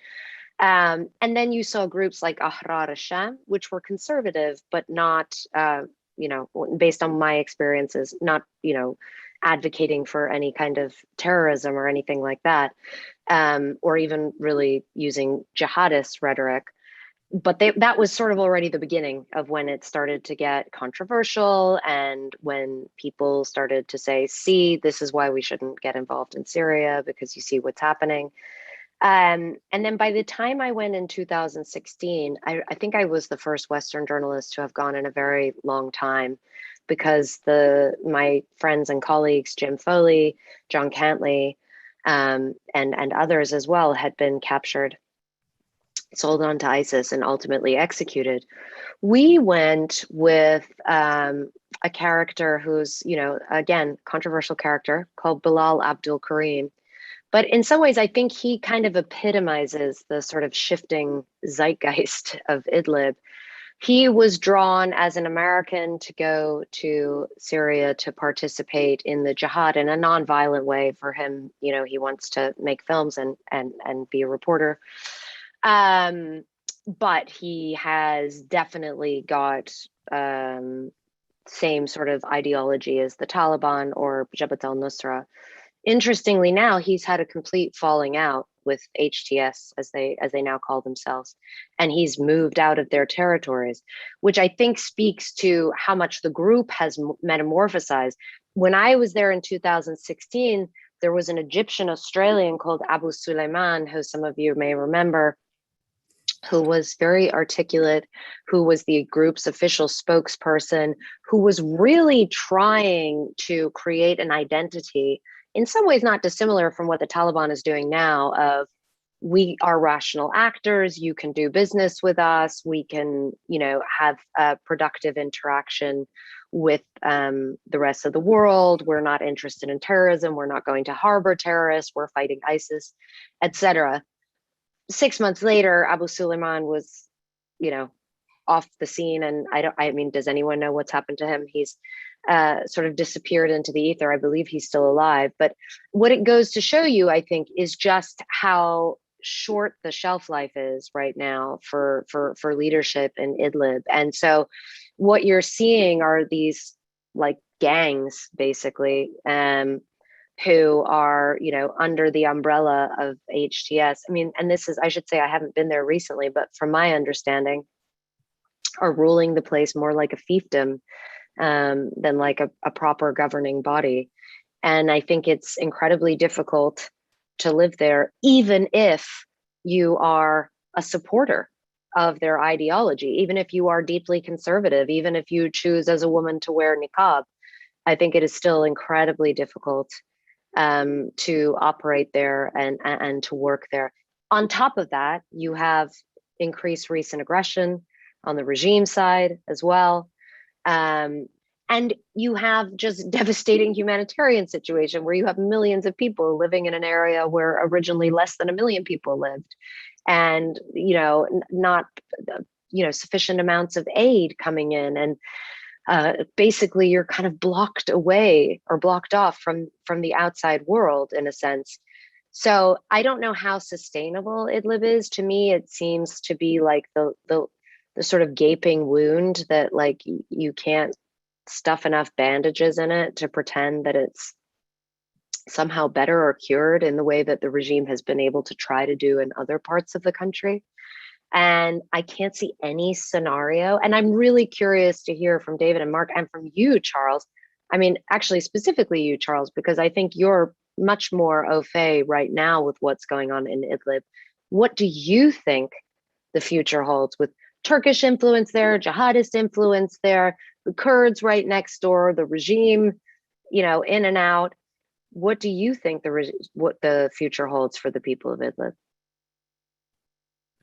And then you saw groups like Ahrar al-Sham, which were conservative, but not, based on my experiences, not, advocating for any kind of terrorism or anything like that, or even really using jihadist rhetoric. But that was sort of already the beginning of when it started to get controversial, and when people started to say, see, this is why we shouldn't get involved in Syria, because you see what's happening. And then by the time I went in 2016, I think I was the first Western journalist to have gone in a very long time, because my friends and colleagues, Jim Foley, John Cantley, and others as well, had been captured, sold on to ISIS, and ultimately executed. We went with a character who's, again, controversial character called Bilal Abdul Karim. But in some ways, I think he kind of epitomizes the sort of shifting zeitgeist of Idlib. He was drawn as an American to go to Syria to participate in the jihad in a nonviolent way. For him, he wants to make films and be a reporter. But he has definitely got same sort of ideology as the Taliban or Jabhat al-Nusra. Interestingly, now he's had a complete falling out with HTS, as they now call themselves, and he's moved out of their territories, which I think speaks to how much the group has metamorphosized. When I was there in 2016, there was an Egyptian Australian called Abu Suleiman, who some of you may remember, who was very articulate, who was the group's official spokesperson, who was really trying to create an identity, in some ways not dissimilar from what the Taliban is doing now, of we are rational actors, you can do business with us, we can, have a productive interaction with the rest of the world. We're not interested in terrorism, we're not going to harbor terrorists, we're fighting ISIS, etc. 6 months later, Abu Suleiman was, off the scene. And does anyone know what's happened to him? He's sort of disappeared into the ether. I believe he's still alive. But what it goes to show you, I think, is just how short the shelf life is right now for leadership in Idlib. And so what you're seeing are these like gangs, basically, who are, under the umbrella of HTS. And this is, I should say, I haven't been there recently, but from my understanding, are ruling the place more like a fiefdom than like a proper governing body. And I think it's incredibly difficult to live there, even if you are a supporter of their ideology, even if you are deeply conservative, even if you choose as a woman to wear niqab. I think it is still incredibly difficult to operate there and to work there. On top of that, you have increased recent aggression on the regime side as well. And you have just devastating humanitarian situation where you have millions of people living in an area where originally less than 1 million people lived, and not sufficient amounts of aid coming in, and basically you're kind of blocked away or blocked off from the outside world in a sense. So I don't know how sustainable Idlib is. To me, it seems to be like the sort of gaping wound that like you can't stuff enough bandages in it to pretend that it's somehow better or cured in the way that the regime has been able to try to do in other parts of the country. And I can't see any scenario. And I'm really curious to hear from David and Marc and from you, Charles. Actually, specifically you, Charles, because I think you're much more au fait right now with what's going on in Idlib. What do you think the future holds with Turkish influence there, jihadist influence there, the Kurds right next door, the regime, in and out? What do you think what the future holds for the people of Idlib?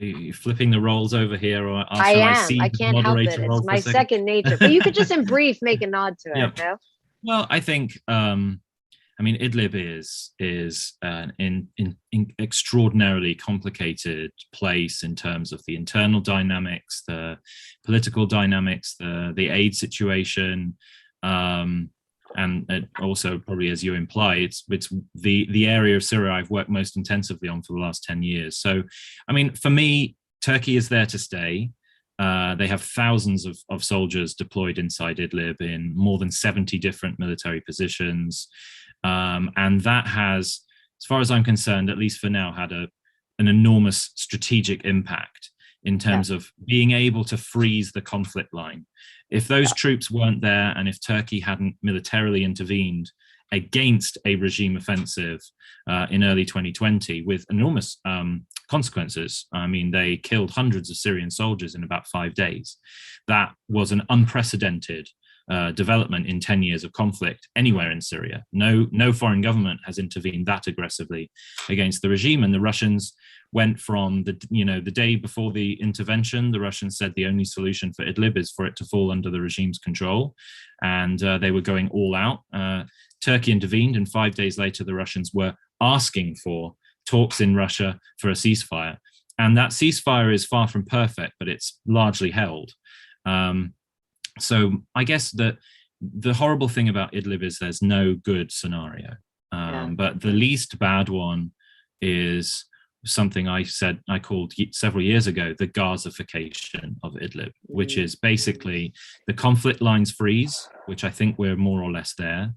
Are you flipping the roles over here, or I am. I can't help it. It's my second nature. But you could just in brief make a nod to it. Yep. No? Well, I think Idlib is an extraordinarily complicated place in terms of the internal dynamics, the political dynamics, the aid situation, and also, probably as you imply, it's the area of Syria I've worked most intensively on for the last 10 years. So, for me, Turkey is there to stay. They have thousands of soldiers deployed inside Idlib in more than 70 different military positions. And that has, as far as I'm concerned, at least for now, had an enormous strategic impact in terms of being able to freeze the conflict line. If those troops weren't there, and if Turkey hadn't militarily intervened against a regime offensive in early 2020 with enormous consequences, they killed hundreds of Syrian soldiers in about 5 days. That was an unprecedented development in 10 years of conflict anywhere in Syria. No foreign government has intervened that aggressively against the regime. And the Russians went from the day before the intervention, the Russians said the only solution for Idlib is for it to fall under the regime's control, and they were going all out. Turkey intervened, and 5 days later, the Russians were asking for talks in Russia for a ceasefire. And that ceasefire is far from perfect, but it's largely held. So I guess that the horrible thing about Idlib is there's no good scenario. But the least bad one is something I called several years ago, the Gazification of Idlib, which is basically the conflict lines freeze, which I think we're more or less there.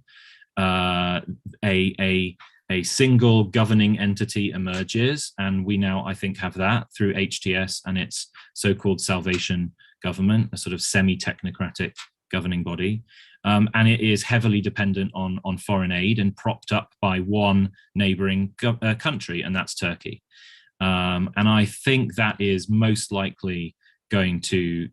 A single governing entity emerges, and we now, I think, have that through HTS and its so-called Salvation Government, a sort of semi-technocratic governing body, and it is heavily dependent on foreign aid and propped up by one neighboring country, and that's Turkey. And I think that is most likely going to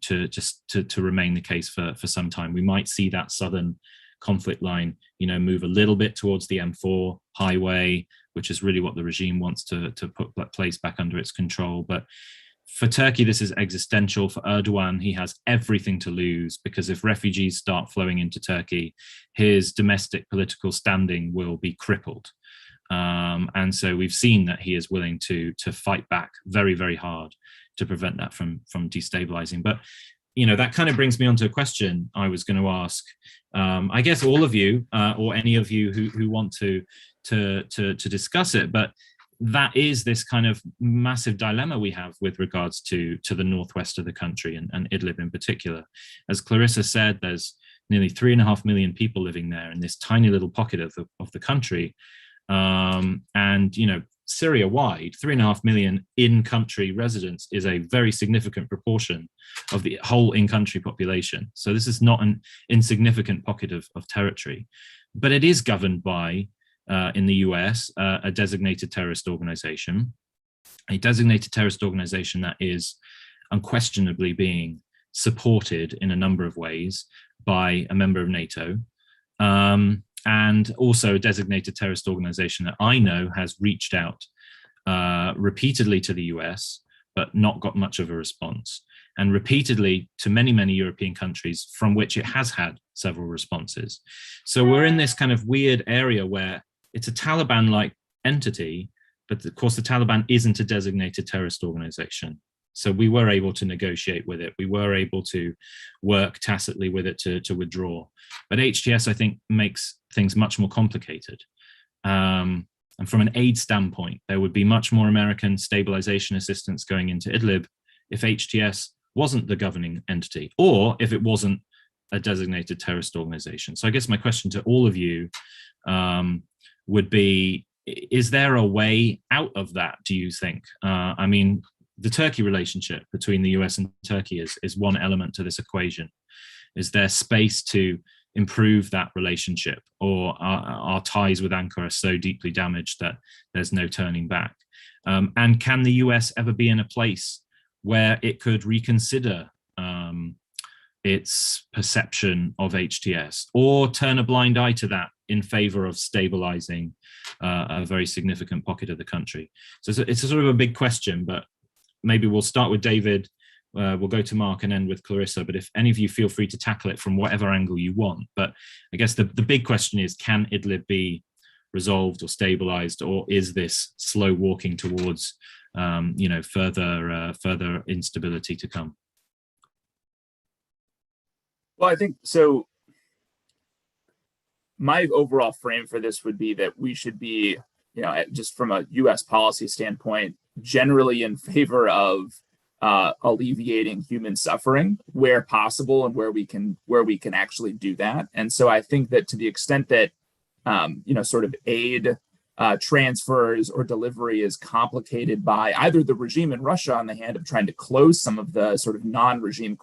remain the case for some time. We might see that southern conflict line, move a little bit towards the M4 highway, which is really what the regime wants to put that place back under its control. But for Turkey, this is existential. For Erdogan, he has everything to lose, because if refugees start flowing into Turkey, his domestic political standing will be crippled. And so we've seen that he is willing to fight back very, very hard to prevent that from destabilizing. But that kind of brings me on to a question I was going to ask. I guess all of you, or any of you who want to discuss it, but that is this kind of massive dilemma we have with regards to the northwest of the country, and Idlib in particular. As Clarissa said, there's nearly 3.5 million people living there in this tiny little pocket of the country. And Syria-wide, 3.5 million in-country residents is a very significant proportion of the whole in-country population. So this is not an insignificant pocket of territory, but it is governed by, in the US, a designated terrorist organization, that is unquestionably being supported in a number of ways by a member of NATO. And also a designated terrorist organization that I know has reached out repeatedly to the US, but not got much of a response, and repeatedly to many, many European countries from which it has had several responses. So we're in this kind of weird area where it's a Taliban-like entity, but of course the Taliban isn't a designated terrorist organization. So we were able to negotiate with it. We were able to work tacitly with it to withdraw. But HTS, I think, makes things much more complicated. And from an aid standpoint, there would be much more American stabilization assistance going into Idlib if HTS wasn't the governing entity, or if it wasn't a designated terrorist organization. So I guess my question to all of you would be, is there a way out of that, do you think? I mean, the Turkey relationship between the US and Turkey is one element to this equation. Is there space to improve that relationship, or our ties with Ankara so deeply damaged that there's no turning back? And can the US ever be in a place where it could reconsider its perception of HTS, or turn a blind eye to that in favor of stabilizing a very significant pocket of the country? So it's a sort of a big question, but maybe we'll start with David, we'll go to Marc and end with Clarissa, but if any of you feel free to tackle it from whatever angle you want. But I guess the big question is, can Idlib be resolved or stabilized, or is this slow walking towards further instability to come? Well, I think so. My overall frame for this would be that we should be, just from a US policy standpoint, generally in favor of alleviating human suffering where possible, and where we can actually do that. And so I think that to the extent that sort of aid transfers or delivery is complicated by either the regime in Russia on the hand of trying to close some of the sort of non-regime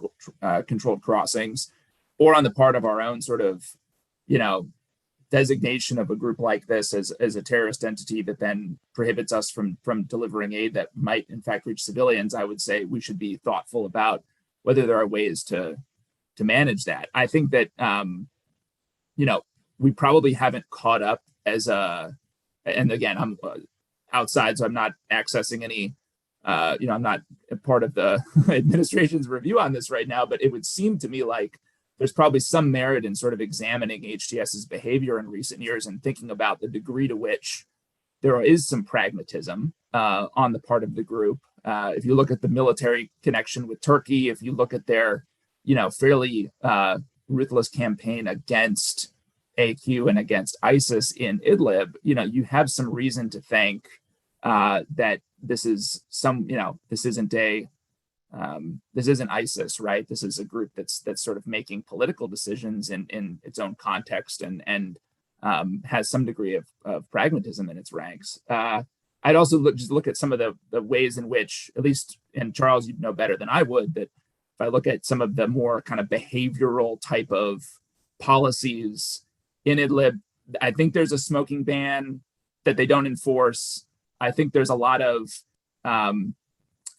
controlled crossings, or on the part of our own sort of designation of a group like this as a terrorist entity that then prohibits us from delivering aid that might in fact reach civilians, I would say we should be thoughtful about whether there are ways to manage that. I think that we probably haven't caught up and again, I'm outside, so I'm not accessing any I'm not a part of the administration's review on this right now, but it would seem to me like there's probably some merit in sort of examining HTS's behavior in recent years and thinking about the degree to which there is some pragmatism on the part of the group. If you look at the military connection with Turkey, if you look at their, fairly ruthless campaign against AQ and against ISIS in Idlib, you have some reason to think that this is this isn't ISIS, right? This is a group that's sort of making political decisions in its own context and has some degree of pragmatism in its ranks. I'd also look at some of the ways in which, at least, and Charles, you'd know better than I would, that if I look at some of the more kind of behavioral type of policies in Idlib, I think there's a smoking ban that they don't enforce. I think there's a lot of, and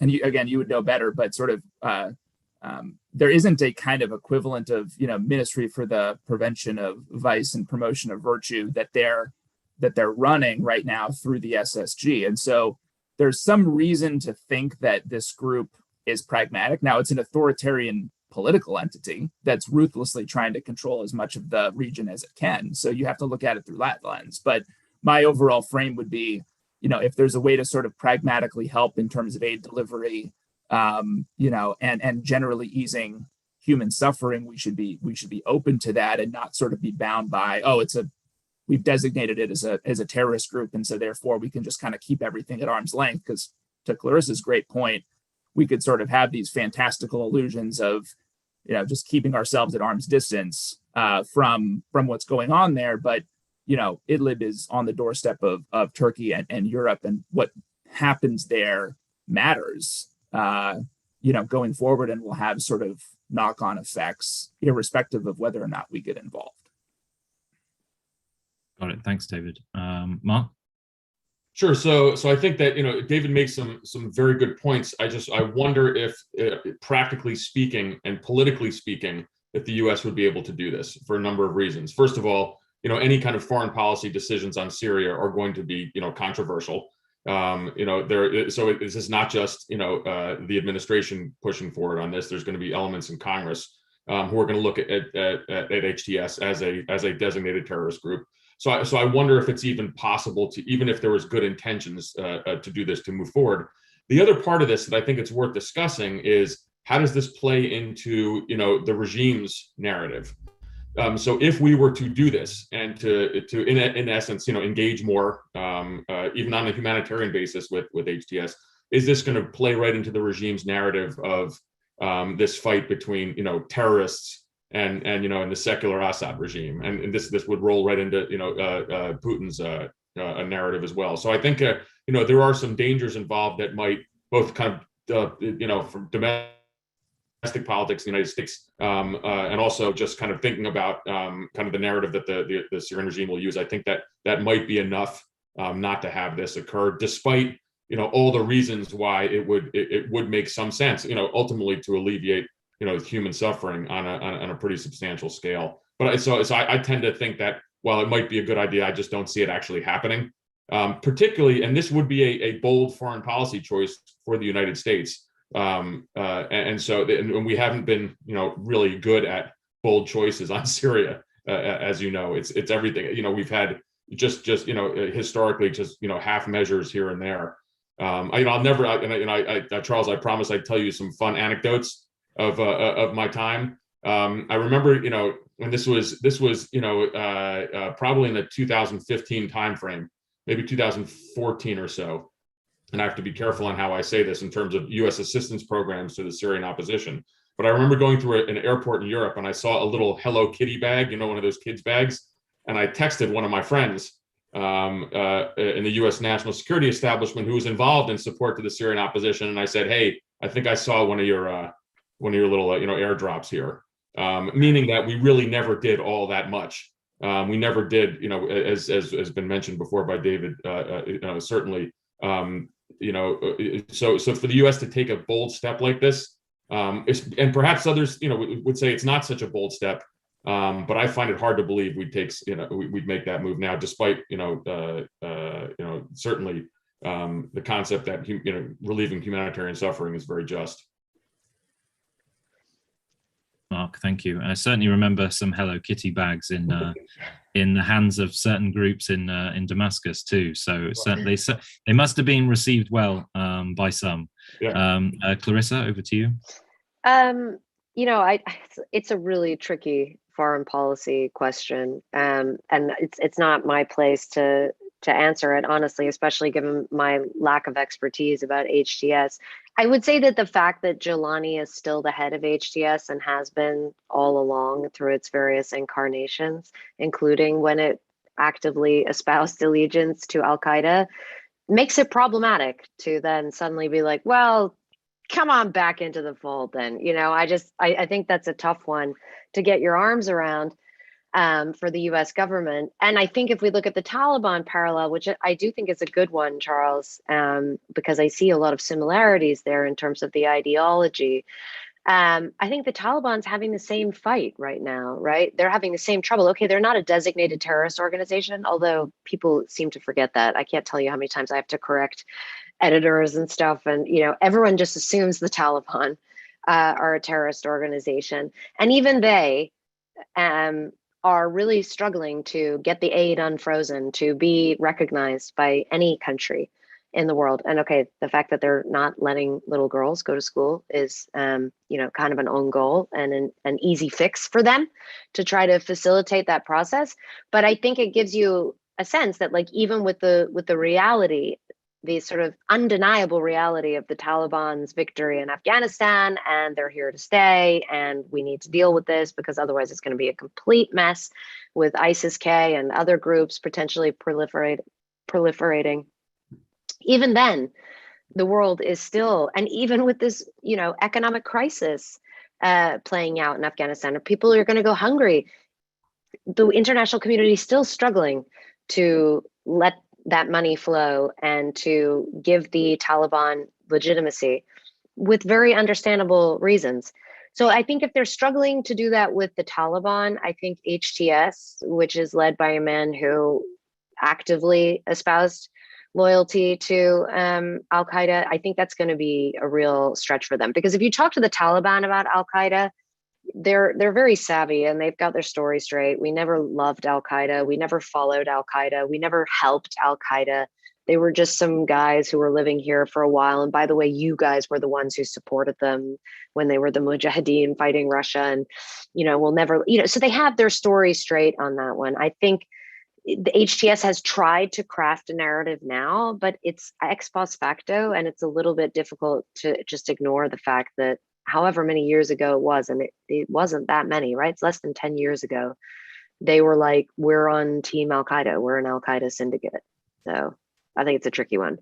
you would know better, but sort of there isn't a kind of equivalent of, Ministry for the Prevention of Vice and Promotion of Virtue that they're running right now through the SSG. And so there's some reason to think that this group is pragmatic. Now, it's an authoritarian political entity that's ruthlessly trying to control as much of the region as it can. So you have to look at it through that lens. But my overall frame would be, if there's a way to sort of pragmatically help in terms of aid delivery, and generally easing human suffering, we should be open to that and not sort of be bound by, we've designated it as a terrorist group, and so therefore we can just kind of keep everything at arm's length. Because to Clarissa's great point, we could sort of have these fantastical illusions of, just keeping ourselves at arm's distance from what's going on there. But, Idlib is on the doorstep of Turkey and Europe, and what happens there matters, going forward, and will have sort of knock-on effects, irrespective of whether or not we get involved. Got it. Thanks, David. Marc? Sure. So I think that, David makes some very good points. I wonder if, practically speaking and politically speaking, if the U.S. would be able to do this for a number of reasons. First of all, any kind of foreign policy decisions on Syria are going to be, controversial. So this is not just, the administration pushing forward on this. There's going to be elements in Congress who are going to look at HTS as a designated terrorist group. So I wonder if it's even possible to, even if there was good intentions to do this, to move forward. The other part of this that I think it's worth discussing is, how does this play into, the regime's narrative? So if we were to do this and to in essence, engage more, even on a humanitarian basis with HTS, is this going to play right into the regime's narrative of this fight between, terrorists and the secular Assad regime, and this would roll right into Putin's narrative as well. So I think there are some dangers involved that might both kind of from domestic politics in the United States, and also just kind of thinking about kind of the narrative that the Syrian regime will use. I think that might be enough not to have this occur, despite all the reasons why it would make some sense, ultimately to alleviate human suffering on a pretty substantial scale. But I tend to think that while it might be a good idea, I just don't see it actually happening. Particularly, and this would be a bold foreign policy choice for the United States. And we haven't been, really good at bold choices on Syria, as it's everything. We've had just historically just half measures here and there. Charles, I promise I'd tell you some fun anecdotes of my time. I remember, when this was probably in the 2015 timeframe, maybe 2014 or so. And I have to be careful on how I say this in terms of U.S. assistance programs to the Syrian opposition. But I remember going through an airport in Europe, and I saw a little Hello Kitty bag, one of those kids' bags. And I texted one of my friends in the U.S. national security establishment who was involved in support to the Syrian opposition. And I said, hey, I think I saw one of your little, airdrops here, meaning that we really never did all that much. We never did, as has been mentioned before by David, certainly, so for the U.S. to take a bold step like this, and perhaps others, would say it's not such a bold step, but I find it hard to believe we'd make that move now, despite, certainly the concept that, relieving humanitarian suffering is very just. Marc, thank you. I certainly remember some Hello Kitty bags in the hands of certain groups in Damascus too. So certainly they must have been received well by some. Yeah. Clarissa, over to you. It's a really tricky foreign policy question, and it's not my place to answer it, honestly, especially given my lack of expertise about HTS. I would say that the fact that Jilani is still the head of HTS and has been all along through its various incarnations, including when it actively espoused allegiance to Al-Qaeda, makes it problematic to then suddenly be like, well, come on back into the fold then. I think that's a tough one to get your arms around for the US government. And I think if we look at the Taliban parallel, which I do think is a good one, Charles, because I see a lot of similarities there in terms of the ideology. I think the Taliban's having the same fight right now, right? They're having the same trouble. Okay, they're not a designated terrorist organization, although people seem to forget that. I can't tell you how many times I have to correct editors and stuff. And, everyone just assumes the Taliban are a terrorist organization. And even they are really struggling to get the aid unfrozen, to be recognized by any country in the world. And okay, the fact that they're not letting little girls go to school is, kind of an own goal and an easy fix for them to try to facilitate that process. But I think it gives you a sense that, like, even with the reality, the sort of undeniable reality of the Taliban's victory in Afghanistan, and they're here to stay, and we need to deal with this because otherwise it's going to be a complete mess with ISIS-K and other groups potentially proliferating. Even then, the world is still, and even with this, economic crisis playing out in Afghanistan, people are going to go hungry. The international community is still struggling to let that money flow and to give the Taliban legitimacy with very understandable reasons. So I think if they're struggling to do that with the Taliban, I think HTS, which is led by a man who actively espoused loyalty to Al-Qaeda, I think that's going to be a real stretch for them. Because if you talk to the Taliban about Al-Qaeda, they're very savvy and they've got their story straight. We never loved Al-Qaeda. We never followed Al-Qaeda. We never helped Al-Qaeda. They were just some guys who were living here for a while. And by the way, you guys were the ones who supported them when they were the Mujahideen fighting Russia. And, we'll never, so they have their story straight on that one. I think the HTS has tried to craft a narrative now, but it's ex post facto. And it's a little bit difficult to just ignore the fact that however many years ago it was, and it wasn't that many, right? It's less than 10 years ago. They were like, we're on Team Al-Qaeda. We're an Al-Qaeda syndicate. So I think it's a tricky one.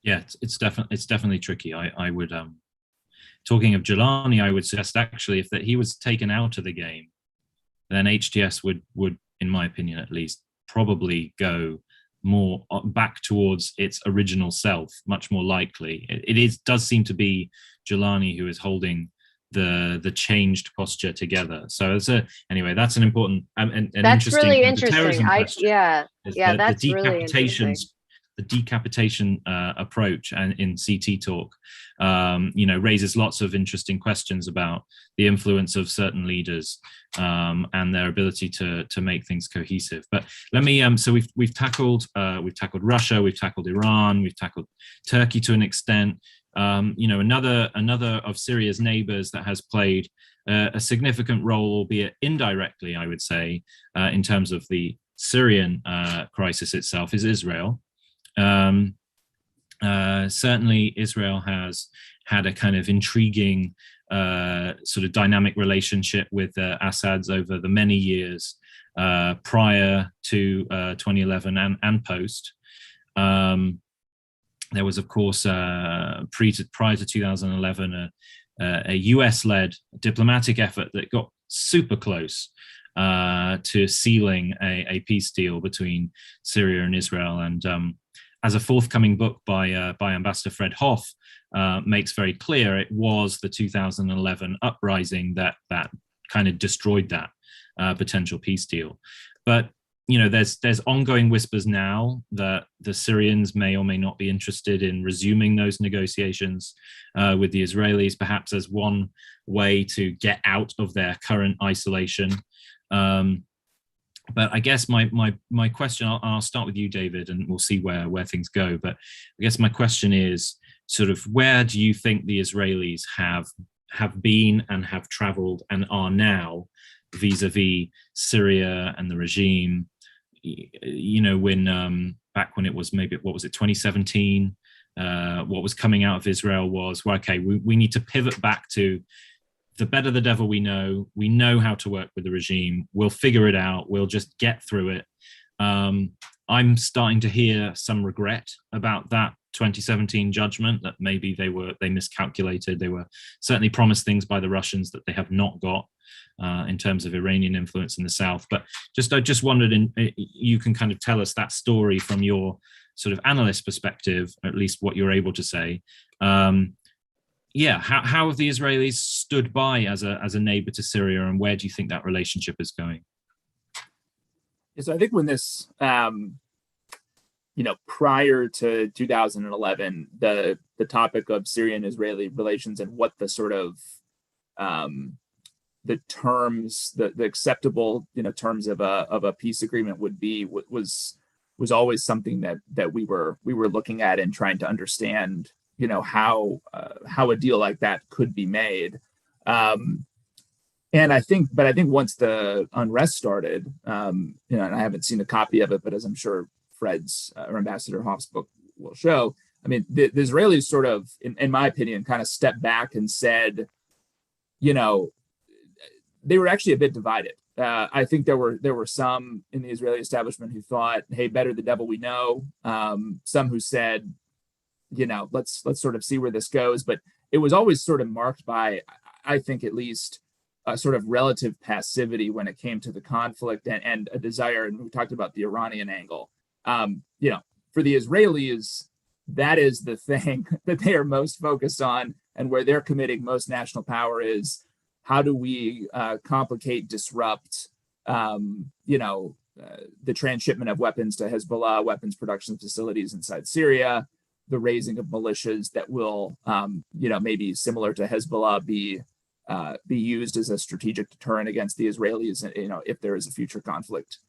Yeah, it's definitely tricky. I would, talking of Jelani, I would suggest actually if that he was taken out of the game, then HTS would, in my opinion at least, probably go more back towards its original self, much more likely. It does seem to be Jelani who is holding the changed posture together. So anyway, that's an important and that's interesting. Really interesting. That's really interesting. The decapitation approach and in CT talk, raises lots of interesting questions about the influence of certain leaders and their ability to make things cohesive. But let me. So we've tackled Russia, we've tackled Iran, we've tackled Turkey to an extent. Another of Syria's neighbors that has played a significant role, albeit indirectly, I would say, in terms of the Syrian crisis itself, is Israel. Certainly Israel has had a kind of intriguing sort of dynamic relationship with Assad's over the many years prior to 2011 and post. There was, of course, prior to 2011, a US-led diplomatic effort that got super close to sealing a peace deal between Syria and Israel. And as a forthcoming book by Ambassador Fred Hoff makes very clear, it was the 2011 uprising that kind of destroyed that potential peace deal. But there's ongoing whispers now that the Syrians may or may not be interested in resuming those negotiations with the Israelis, perhaps as one way to get out of their current isolation. But I guess my question, I'll start with you, David, and we'll see where things go. But I guess my question is sort of, where do you think the Israelis have been and have traveled and are now vis-a-vis Syria and the regime? When back when it was maybe, 2017, what was coming out of Israel was, well, okay, we need to pivot back to the better the devil we know how to work with the regime. We'll figure it out. We'll just get through it. I'm starting to hear some regret about that 2017 judgment that maybe they miscalculated. They were certainly promised things by the Russians that they have not got in terms of Iranian influence in the south. But I just wondered, you can kind of tell us that story from your sort of analyst perspective, or at least what you're able to say. How have the Israelis stood by as a neighbor to Syria, and where do you think that relationship is going? So I think when this, prior to 2011, the topic of Syrian-Israeli relations and what the sort of the terms, the acceptable terms of a peace agreement would be was always something that we were looking at and trying to understand how a deal like that could be made. And I think once the unrest started, and I haven't seen a copy of it, but as I'm sure Fred's or Ambassador Hoff's book will show, I mean, the Israelis sort of, in my opinion, kind of stepped back and said, they were actually a bit divided. I think there were some in the Israeli establishment who thought, "Hey, better the devil we know." Some who said, let's sort of see where this goes. But it was always sort of marked by, I think, at least a sort of relative passivity when it came to the conflict and a desire. And we talked about the Iranian angle. For the Israelis, that is the thing that they are most focused on, and where they're committing most national power is, how do we complicate, disrupt, the transshipment of weapons to Hezbollah, weapons production facilities inside Syria, the raising of militias that will, maybe similar to Hezbollah, be used as a strategic deterrent against the Israelis, if there is a future conflict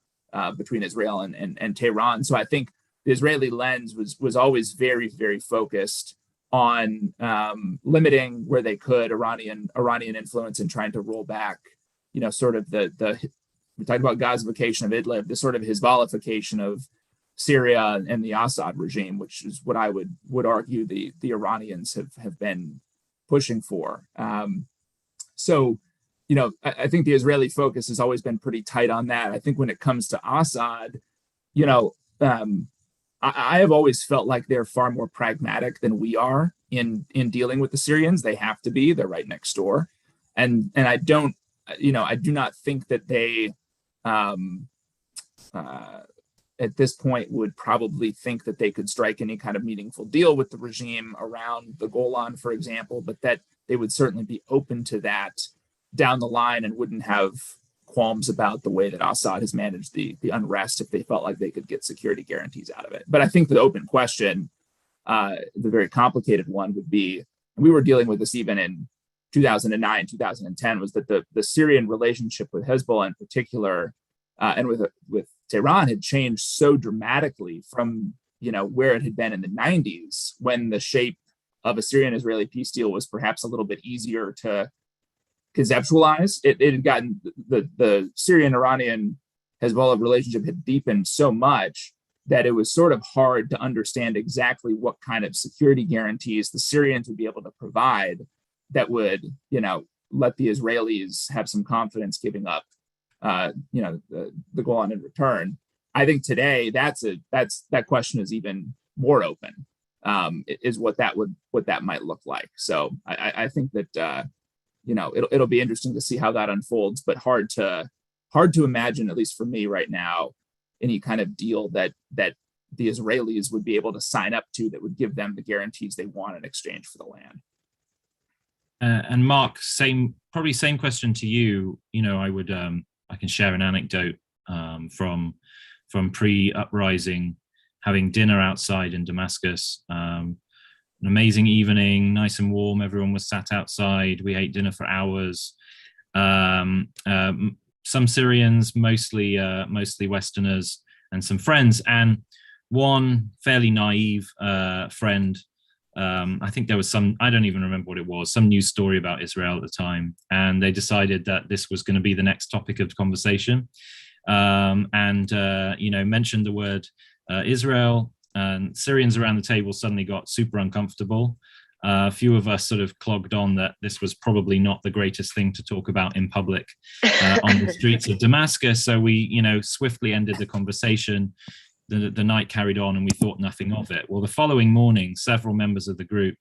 between Israel and Tehran. So I think the Israeli lens was always very, very focused on limiting where they could Iranian influence and trying to roll back, sort of the we talked about Gazification of Idlib, the sort of Hezbollification of Syria and the Assad regime, which is what I would argue the Iranians have been pushing for. So, I think the Israeli focus has always been pretty tight on that. I think when it comes to Assad, I have always felt like they're far more pragmatic than we are in dealing with the Syrians. They have to be. They're right next door, and I do not think that they at this point would probably think that they could strike any kind of meaningful deal with the regime around the Golan, for example, but that they would certainly be open to that down the line and wouldn't have qualms about the way that Assad has managed the unrest if they felt like they could get security guarantees out of it. But I think the open question, the very complicated one, would be, and we were dealing with this even in 2009, 2010, was that the Syrian relationship with Hezbollah in particular, and with Tehran, had changed so dramatically from where it had been in the 90s, when the shape of a Syrian-Israeli peace deal was perhaps a little bit easier to conceptualize. It had gotten, the Syrian-Iranian Hezbollah relationship had deepened so much that it was sort of hard to understand exactly what kind of security guarantees the Syrians would be able to provide that would, let the Israelis have some confidence giving up, the Golan in return. I think today that question is even more open, is what that might look like. So I think that it'll be interesting to see how that unfolds, but hard to imagine, at least for me right now, any kind of deal that the Israelis would be able to sign up to that would give them the guarantees they want in exchange for the land. And Marc, probably same question to you. I can share an anecdote from pre-uprising, having dinner outside in Damascus. An amazing evening, nice and warm. Everyone was sat outside. We ate dinner for hours. Some Syrians, mostly Westerners, and some friends. And one fairly naive friend. I think there was I don't even remember what it was, some news story about Israel at the time. And they decided that this was going to be the next topic of conversation. Mentioned the word Israel, and Syrians around the table suddenly got super uncomfortable. A few of us sort of clogged on that this was probably not the greatest thing to talk about in public on the streets of Damascus. So we, swiftly ended the conversation. the night carried on and we thought nothing of it. Well, the following morning, several members of the group,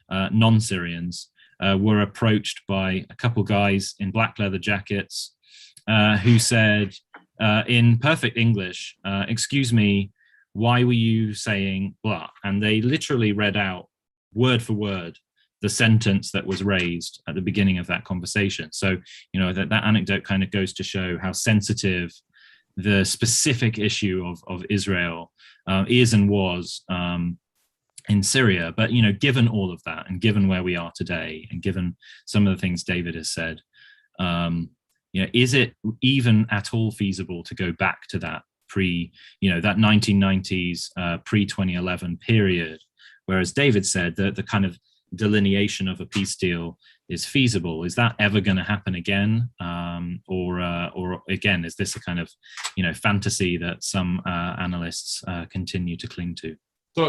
non-Syrians, were approached by a couple guys in black leather jackets who said in perfect English, excuse me, why were you saying blah? And they literally read out word for word the sentence that was raised at the beginning of that conversation. So, that anecdote kind of goes to show how sensitive the specific issue of Israel is and was in Syria. But, given all of that and given where we are today and given some of the things David has said, is it even at all feasible to go back to that that 1990s, pre-2011 period? Whereas David said that the kind of delineation of a peace deal is feasible. Is that ever going to happen again? Or again, is this a kind of, fantasy that some analysts continue to cling to?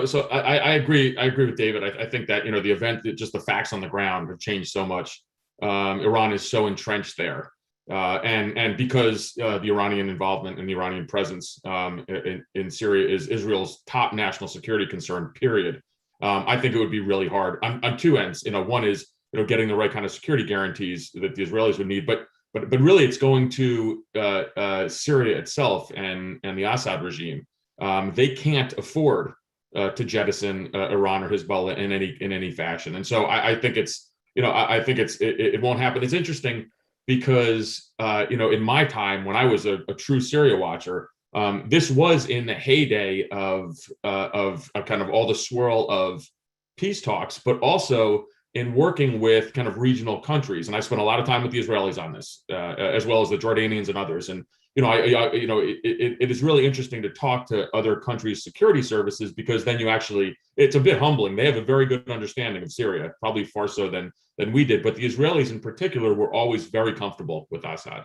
So I agree. I agree with David. I think that, the event, just the facts on the ground have changed so much. Iran is so entrenched there. And because the Iranian involvement and the Iranian presence in Syria is Israel's top national security concern, period. I think it would be really hard on two ends. One is, getting the right kind of security guarantees that the Israelis would need, but really it's going to Syria itself and the Assad regime. They can't afford to jettison Iran or Hezbollah in any fashion. And so I think it won't happen. It's interesting because in my time when I was a true Syria watcher, this was in the heyday of kind of all the swirl of peace talks, but also in working with kind of regional countries. And I spent a lot of time with the Israelis on this, as well as the Jordanians and others. And it is really interesting to talk to other countries' security services, because then it's a bit humbling. They have a very good understanding of Syria, probably far so than we did. But the Israelis in particular were always very comfortable with Assad.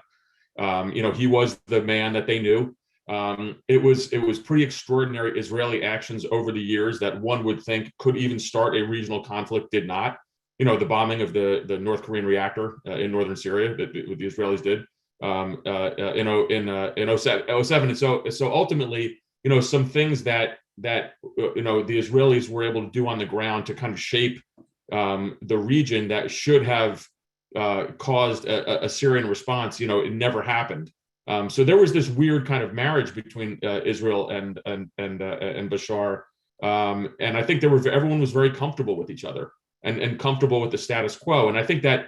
He was the man that they knew. It was pretty extraordinary Israeli actions over the years that one would think could even start a regional conflict, did not. The bombing of the North Korean reactor in northern Syria that the Israelis did in 07. And so ultimately, some things that the Israelis were able to do on the ground to kind of shape the region that should have caused a Syrian response, it never happened. So there was this weird kind of marriage between Israel and Bashar, and I think everyone was very comfortable with each other and comfortable with the status quo. And I think that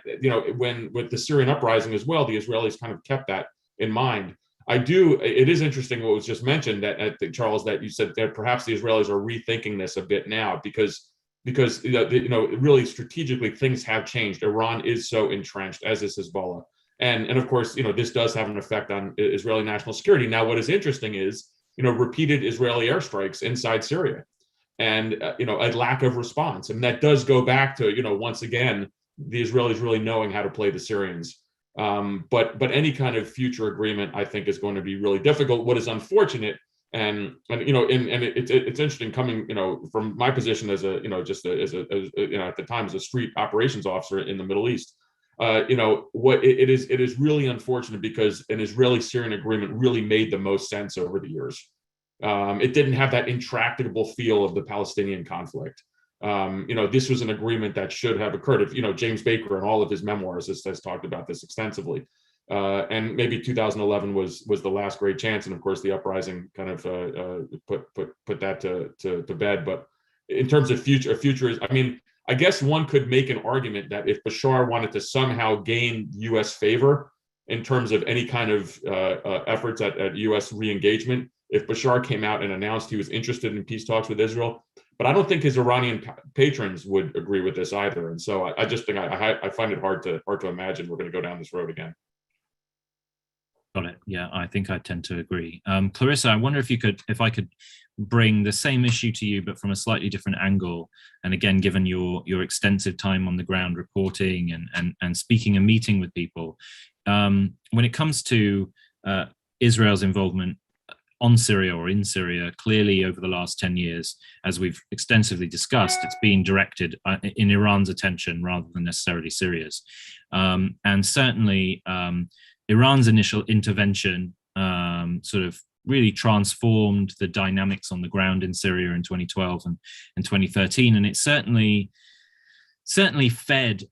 when with the Syrian uprising as well, the Israelis kind of kept that in mind. It is interesting what was just mentioned that Charles, that you said that perhaps the Israelis are rethinking this a bit now because really strategically things have changed. Iran is so entrenched, as is Hezbollah. And of course, this does have an effect on Israeli national security. Now, what is interesting is, repeated Israeli airstrikes inside Syria and, a lack of response. And that does go back to, once again, the Israelis really knowing how to play the Syrians. But any kind of future agreement, I think, is going to be really difficult. What is unfortunate, and it's interesting coming, from my position as at the time as a street operations officer in the Middle East. It is really unfortunate because an Israeli-Syrian agreement really made the most sense over the years. It didn't have that intractable feel of the Palestinian conflict. This was an agreement that should have occurred. If James Baker in all of his memoirs has talked about this extensively, and maybe 2011 was the last great chance. And of course, the uprising kind of put that to bed. But in terms of future is, I guess one could make an argument that if Bashar wanted to somehow gain U.S. favor in terms of any kind of efforts at U.S. re-engagement, if Bashar came out and announced he was interested in peace talks with Israel, but I don't think his Iranian patrons would agree with this either. And so I just think I find it hard to imagine we're going to go down this road again. Got it. Yeah, I think I tend to agree. Clarissa, I wonder if I could bring the same issue to you, but from a slightly different angle. And again, given your extensive time on the ground reporting and speaking and meeting with people, when it comes to Israel's involvement on Syria or in Syria, clearly over the last 10 years, as we've extensively discussed, it's been directed in Iran's attention rather than necessarily Syria's. And certainly Iran's initial intervention sort of really transformed the dynamics on the ground in Syria in 2012 and 2013. And it certainly fed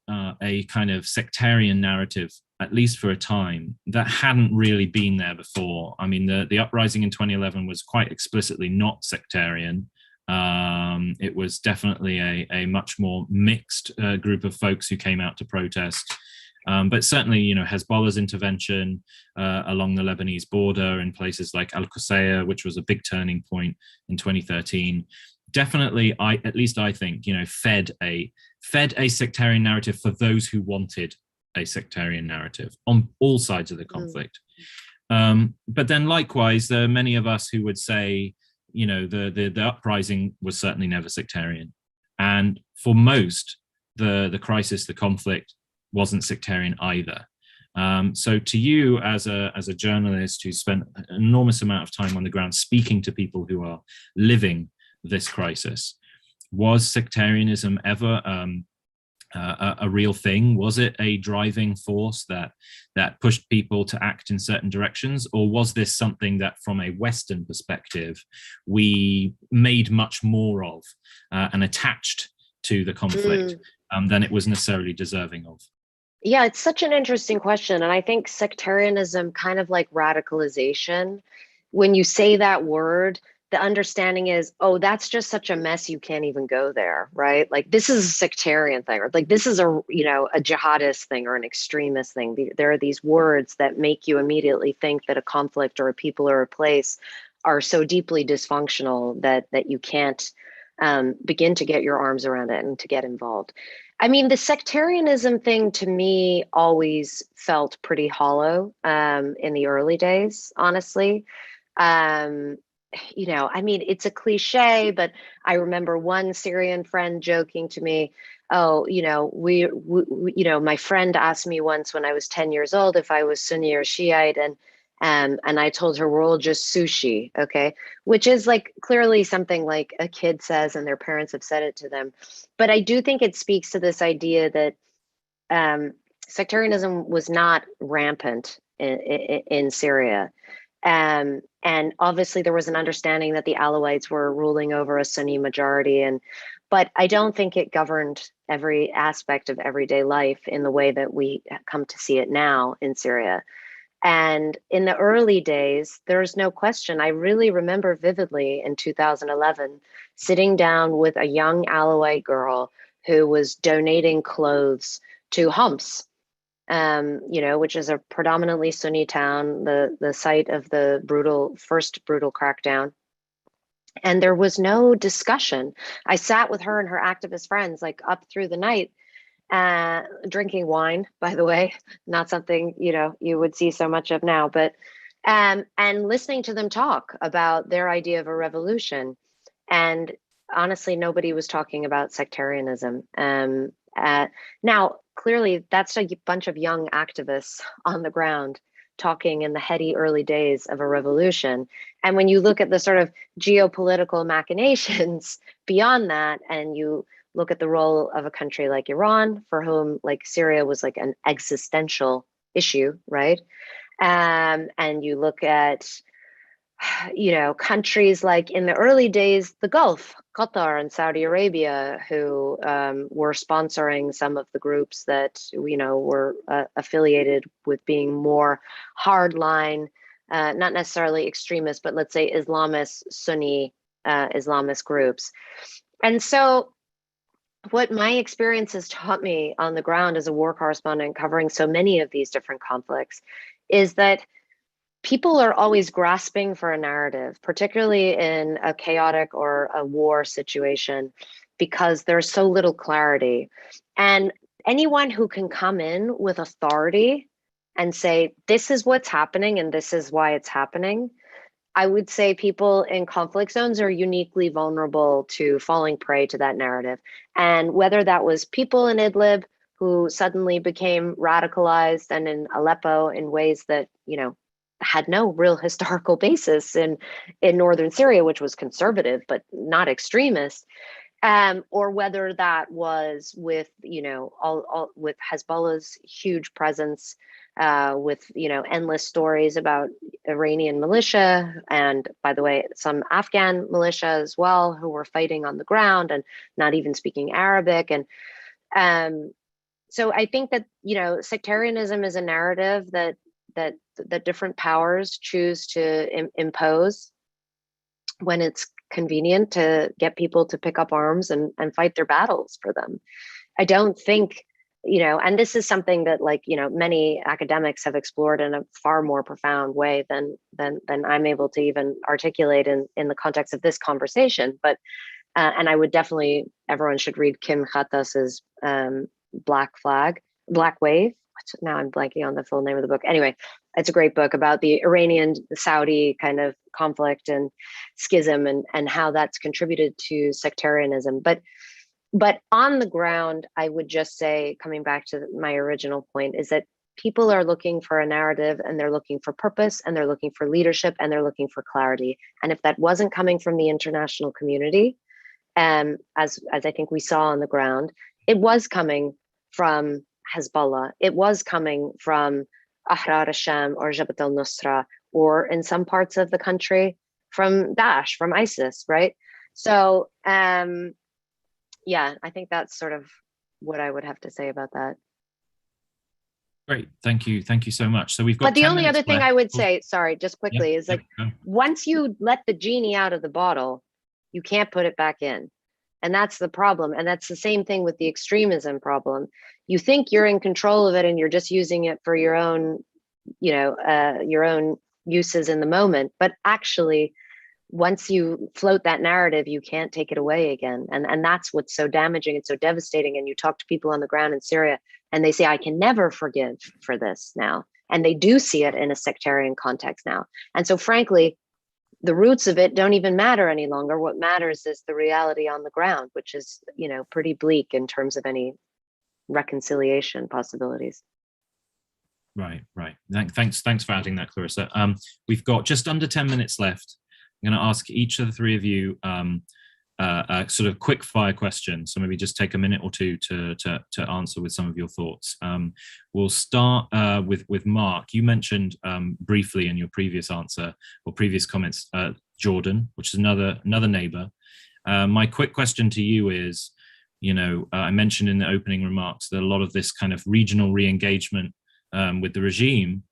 a kind of sectarian narrative, at least for a time, that hadn't really been there before. I mean, the uprising in 2011 was quite explicitly not sectarian. It was definitely a much more mixed group of folks who came out to protest. But certainly, Hezbollah's intervention along the Lebanese border in places like Al-Qusayr, which was a big turning point in 2013, definitely, I think, fed a sectarian narrative for those who wanted a sectarian narrative on all sides of the conflict. But then likewise, there are many of us who would say, the uprising was certainly never sectarian. And for most, the crisis, the conflict wasn't sectarian either. So to you as a journalist who spent an enormous amount of time on the ground speaking to people who are living this crisis, was sectarianism ever a real thing? Was it a driving force that pushed people to act in certain directions? Or was this something that from a Western perspective, we made much more of and attached to the conflict than it was necessarily deserving of? Yeah, it's such an interesting question. And I think sectarianism, kind of like radicalization, when you say that word, the understanding is, oh, that's just such a mess, you can't even go there, right? Like, this is a sectarian thing, or like this is a jihadist thing or an extremist thing. There are these words that make you immediately think that a conflict or a people or a place are so deeply dysfunctional that you can't begin to get your arms around it and to get involved. I mean, the sectarianism thing to me always felt pretty hollow in the early days, honestly. I mean, it's a cliche, but I remember one Syrian friend joking to me, oh, we my friend asked me once when I was 10 years old if I was Sunni or Shiite, and I told her we're all just sushi, okay? Which is like clearly something like a kid says and their parents have said it to them. But I do think it speaks to this idea that sectarianism was not rampant in Syria. And obviously there was an understanding that the Alawites were ruling over a Sunni majority, but I don't think it governed every aspect of everyday life in the way that we come to see it now in Syria. And in the early days, there's no question. I really remember vividly in 2011, sitting down with a young Alawite girl who was donating clothes to Homs, which is a predominantly Sunni town, the site of the first brutal crackdown. And there was no discussion. I sat with her and her activist friends like up through the night, drinking wine, by the way, not something, you would see so much of now, but, and listening to them talk about their idea of a revolution. And honestly, nobody was talking about sectarianism. Now, clearly, that's a bunch of young activists on the ground talking in the heady early days of a revolution. And when you look at the sort of geopolitical machinations beyond that, and you look at the role of a country like Iran, for whom like Syria was like an existential issue, right? And you look at, countries like in the early days, the Gulf, Qatar and Saudi Arabia, who were sponsoring some of the groups that, were affiliated with being more hardline, not necessarily extremist, but let's say Islamist, Sunni Islamist groups. And so what my experience has taught me on the ground as a war correspondent covering so many of these different conflicts is that people are always grasping for a narrative, particularly in a chaotic or a war situation, because there's so little clarity. And anyone who can come in with authority and say, this is what's happening and this is why it's happening, I would say people in conflict zones are uniquely vulnerable to falling prey to that narrative. And whether that was people in Idlib who suddenly became radicalized, and in Aleppo in ways that, had no real historical basis in northern Syria, which was conservative, but not extremist. or whether that was with, all with Hezbollah's huge presence, with, endless stories about Iranian militia, and by the way, some Afghan militia as well, who were fighting on the ground and not even speaking Arabic. And so I think that, sectarianism is a narrative that different powers choose to impose when it's convenient to get people to pick up arms and fight their battles for them. I don't think, and this is something that, like, many academics have explored in a far more profound way than I'm able to even articulate in the context of this conversation. But and I would definitely, everyone should read Kim Khattas's Black Wave. Now I'm blanking on the full name of the book. Anyway, it's a great book about the Iranian-Saudi kind of conflict and schism, and how that's contributed to sectarianism. But on the ground, I would just say, coming back to my original point, is that people are looking for a narrative, and they're looking for purpose, and they're looking for leadership, and they're looking for clarity. And if that wasn't coming from the international community, as I think we saw on the ground, it was coming from Hezbollah. It was coming from Ahrar al-Sham or Jabhat al-Nusra, or in some parts of the country from Daesh, from ISIS, right? So, yeah, I think that's sort of what I would have to say about that. Great, thank you so much. So we've got. But the only other thing I would say, sorry, just quickly, is like, yeah. Once you let the genie out of the bottle, you can't put it back in. And that's the problem. And that's the same thing with the extremism problem. You think you're in control of it, and you're just using it for your own, your own uses in the moment. But actually, once you float that narrative, you can't take it away again. And that's what's so damaging and so devastating. And you talk to people on the ground in Syria, and they say, I can never forgive for this now. And they do see it in a sectarian context now. And so frankly, the roots of it don't even matter any longer. What matters is the reality on the ground, which is, pretty bleak in terms of any reconciliation possibilities. Right. Thanks for adding that, Clarissa. We've got just under 10 minutes left. I'm going to ask each of the three of you a sort of quick fire question. So maybe just take a minute or two to answer with some of your thoughts. We'll start with Marc. You mentioned briefly in your previous answer or previous comments, Jordan, which is another neighbor. My quick question to you is, I mentioned in the opening remarks that a lot of this kind of regional re-engagement with the regime,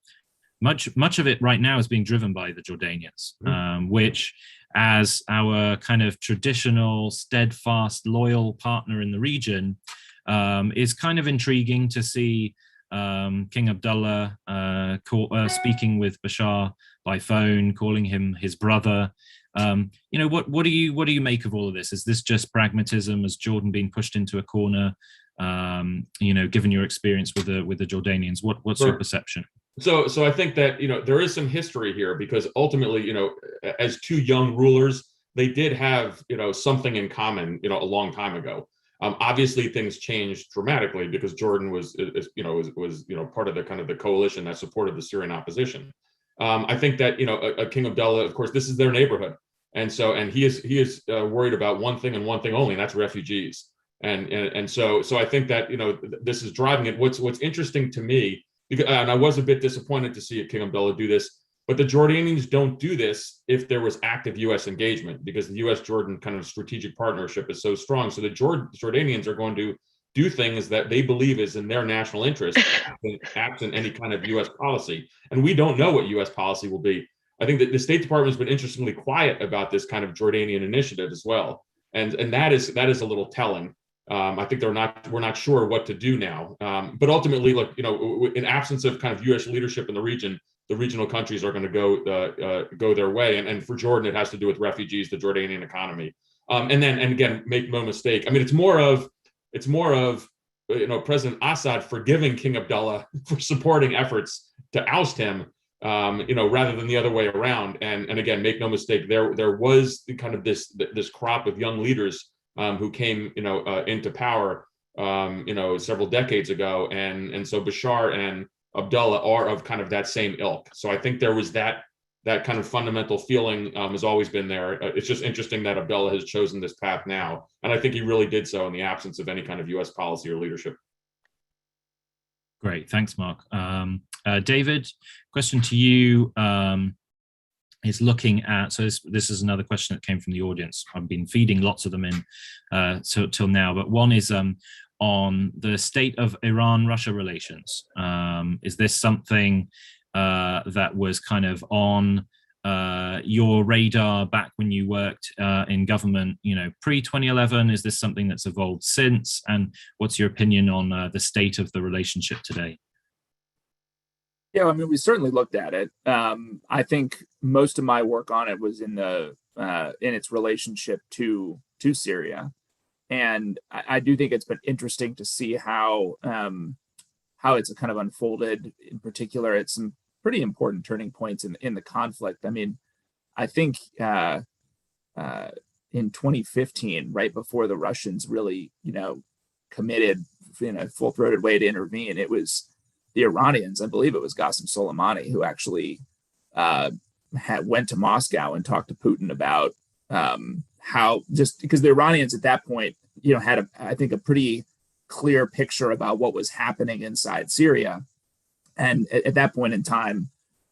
much of it right now is being driven by the Jordanians, which, as our kind of traditional, steadfast, loyal partner in the region, is kind of intriguing to see King Abdullah speaking with Bashar by phone, calling him his brother. What do you make of all of this? Is this just pragmatism? Has Jordan been pushed into a corner? Given your experience with the Jordanians, what's your perception? So I think that, there is some history here, because ultimately, as two young rulers, they did have, something in common, a long time ago. Obviously, things changed dramatically because Jordan was part of the kind of the coalition that supported the Syrian opposition. I think that, King Abdullah, of course, this is their neighborhood. And he is worried about one thing and one thing only, and that's refugees. And so I think that, this is driving it. What's interesting to me, and I was a bit disappointed to see King Abdullah do this, but the Jordanians don't do this if there was active U.S. engagement, because the U.S.-Jordan kind of strategic partnership is so strong. So the Jordanians are going to do things that they believe is in their national interest, absent any kind of U.S. policy. And we don't know what U.S. policy will be. I think that the State Department has been interestingly quiet about this kind of Jordanian initiative as well, and that is a little telling. I think we're not sure what to do now. But ultimately, look, in absence of kind of U.S. leadership in the region, the regional countries are going to go their way. And for Jordan, it has to do with refugees, the Jordanian economy. And again, make no mistake. I mean, it's more of President Assad forgiving King Abdullah for supporting efforts to oust him, rather than the other way around. And again, make no mistake, there was kind of this crop of young leaders who came, into power, several decades ago, and so Bashar and Abdullah are of kind of that same ilk. So I think there was that that kind of fundamental feeling has always been there. It's just interesting that Abdullah has chosen this path now. And I think he really did so in the absence of any kind of US policy or leadership. Great, thanks, Marc. David, question to you is looking at, so this is another question that came from the audience. I've been feeding lots of them in till now, but one is on the state of Iran-Russia relations. Is this something that was kind of on your radar back when you worked in government, pre-2011? Is this something that's evolved since? And what's your opinion on the state of the relationship today? Yeah, I mean, we certainly looked at it. I think most of my work on it was in its relationship to Syria, and I do think it's been interesting to see how it's kind of unfolded. In particular, at some pretty important turning points in the conflict. I mean, I think in 2015, right before the Russians really, committed in a full-throated way to intervene, it was the Iranians, I believe it was Qasem Soleimani, who actually went to Moscow and talked to Putin about how, just because the Iranians at that point, had I think a pretty clear picture about what was happening inside Syria. And at that point in time,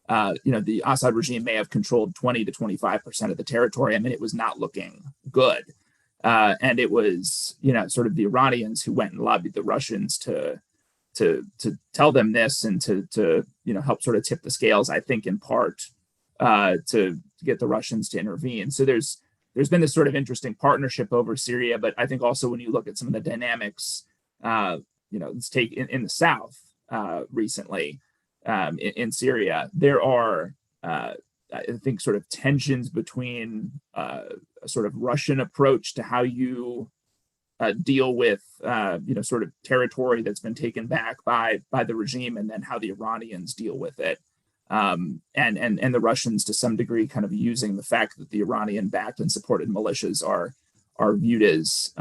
the Assad regime may have controlled 20 to 25% of the territory. I mean, it was not looking good. And it was, sort of the Iranians who went and lobbied the Russians to tell them this and to help sort of tip the scales, I think, in part to get the Russians to intervene. So there's been this sort of interesting partnership over Syria, but I think also when you look at some of the dynamics, let's take in the South recently in Syria, there are, I think, sort of tensions between a sort of Russian approach to how you deal with sort of territory that's been taken back by the regime, and then how the Iranians deal with it, and the Russians to some degree kind of using the fact that the Iranian-backed and supported militias are viewed as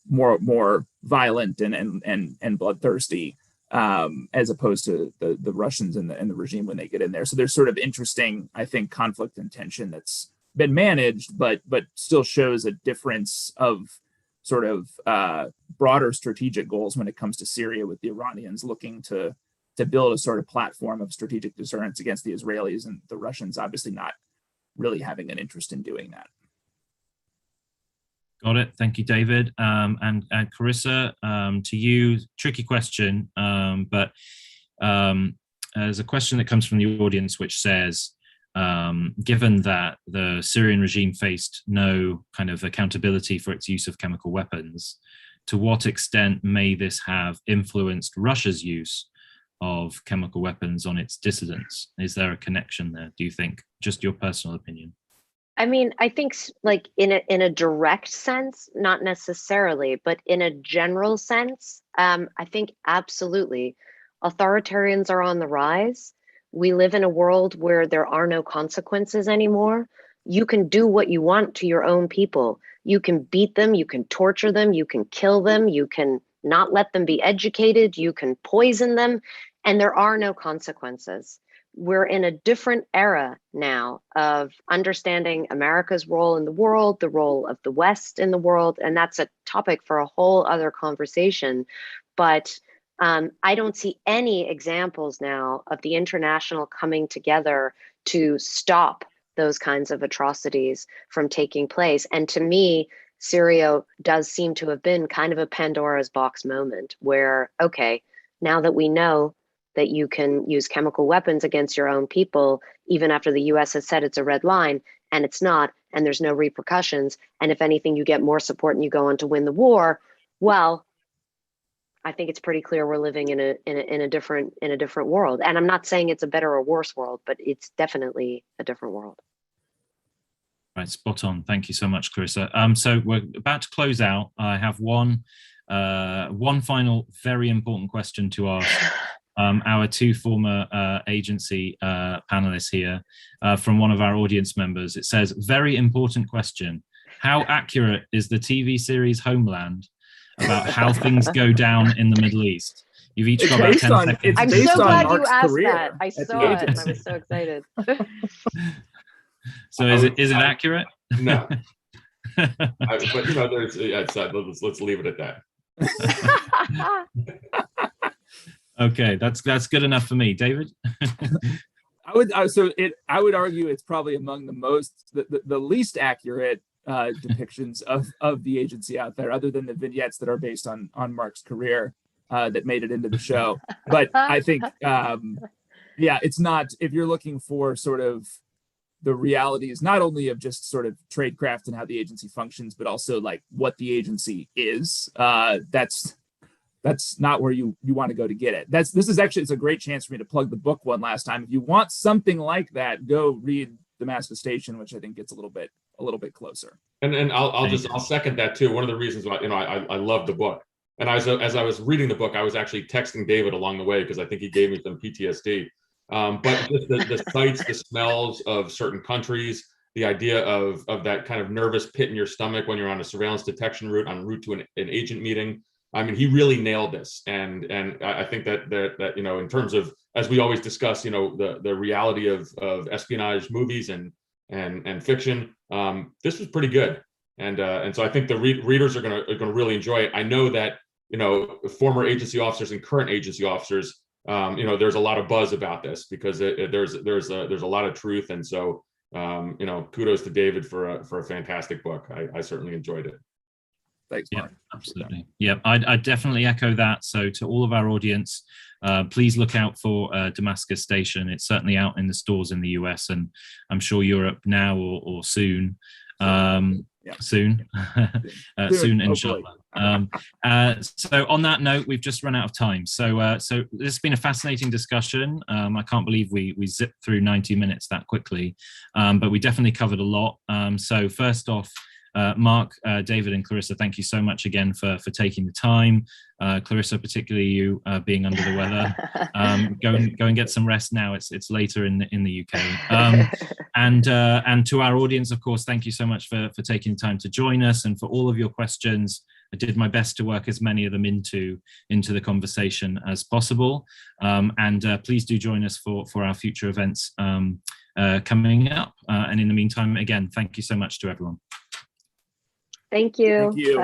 more violent and bloodthirsty as opposed to the Russians and the regime when they get in there. So there's sort of interesting, I think, conflict and tension that's been managed, but still shows a difference of sort of broader strategic goals when it comes to Syria, with the Iranians looking to build a sort of platform of strategic deterrence against the Israelis, and the Russians obviously not really having an interest in doing that. Got it. Thank you, David. And Clarissa, to you, tricky question, but there's a question that comes from the audience which says, given that the Syrian regime faced no kind of accountability for its use of chemical weapons, to what extent may this have influenced Russia's use of chemical weapons on its dissidents? Is there a connection there, do you think? Just your personal opinion. I mean, I think like in a direct sense, not necessarily, but in a general sense, I think absolutely. Authoritarians are on the rise. We live in a world where there are no consequences anymore. You can do what you want to your own people. You can beat them, you can torture them, you can kill them, you can not let them be educated, you can poison them, and there are no consequences. We're in a different era now of understanding America's role in the world, the role of the West in the world, and that's a topic for a whole other conversation. But I don't see any examples now of the international coming together to stop those kinds of atrocities from taking place. And to me, Syria does seem to have been kind of a Pandora's box moment where, okay, now that we know that you can use chemical weapons against your own people, even after the US has said it's a red line, and it's not, and there's no repercussions. And if anything, you get more support and you go on to win the war. Well, I think it's pretty clear we're living in a different world. And I'm not saying it's a better or worse world, but it's definitely a different world. Right, spot on. Thank you so much, Clarissa. So we're about to close out. I have one final very important question to ask our two former agency panelists here from one of our audience members. It says, very important question. How accurate is the TV series Homeland about how things go down in the Middle East? You've each It's got about based 10 on- seconds. it's I'm based so on glad you Marc's asked career that. I at the saw it. And I agency. was so excited. So is it accurate? No. But you know, let's leave it at that. Okay, that's good enough for me, David. I would argue it's probably among the least accurate depictions of the agency out there, other than the vignettes that are based on Marc's career that made it into the show. But I think, it's not, if you're looking for sort of the realities, not only of just sort of tradecraft and how the agency functions, but also like what the agency is, that's not where you want to go to get it. It's a great chance for me to plug the book one last time. If you want something like that, go read Damascus Station, which I think gets a little bit closer. And I'll second that too. One of the reasons why, I love the book. And as I was reading the book, I was actually texting David along the way because I think he gave me some PTSD. But just the sights, the smells of certain countries, the idea of that kind of nervous pit in your stomach when you're on a surveillance detection route en route to an agent meeting. I mean, he really nailed this, and I think that in terms of, as we always discuss, the reality of espionage movies and fiction, this was pretty good, and so I think the readers are gonna really enjoy it. I know that former agency officers and current agency officers, there's a lot of buzz about this because there's a lot of truth, and so kudos to David for a fantastic book. I certainly enjoyed it. Thanks, Marc. Yeah, absolutely. Yeah, I definitely echo that. So to all of our audience, please look out for Damascus Station. It's certainly out in the stores in the US, and I'm sure Europe now or soon. Soon, inshallah. So on that note, we've just run out of time. So this has been a fascinating discussion. I can't believe we zipped through 90 minutes that quickly, but we definitely covered a lot. So first off, Marc, David, and Clarissa, thank you so much again for taking the time. Clarissa, particularly you being under the weather. Go and get some rest now. It's later in the UK. And to our audience, of course, thank you so much for taking the time to join us and for all of your questions. I did my best to work as many of them into the conversation as possible. And please do join us for our future events coming up. And in the meantime, again, thank you so much to everyone. Thank you. Thank you. Bye.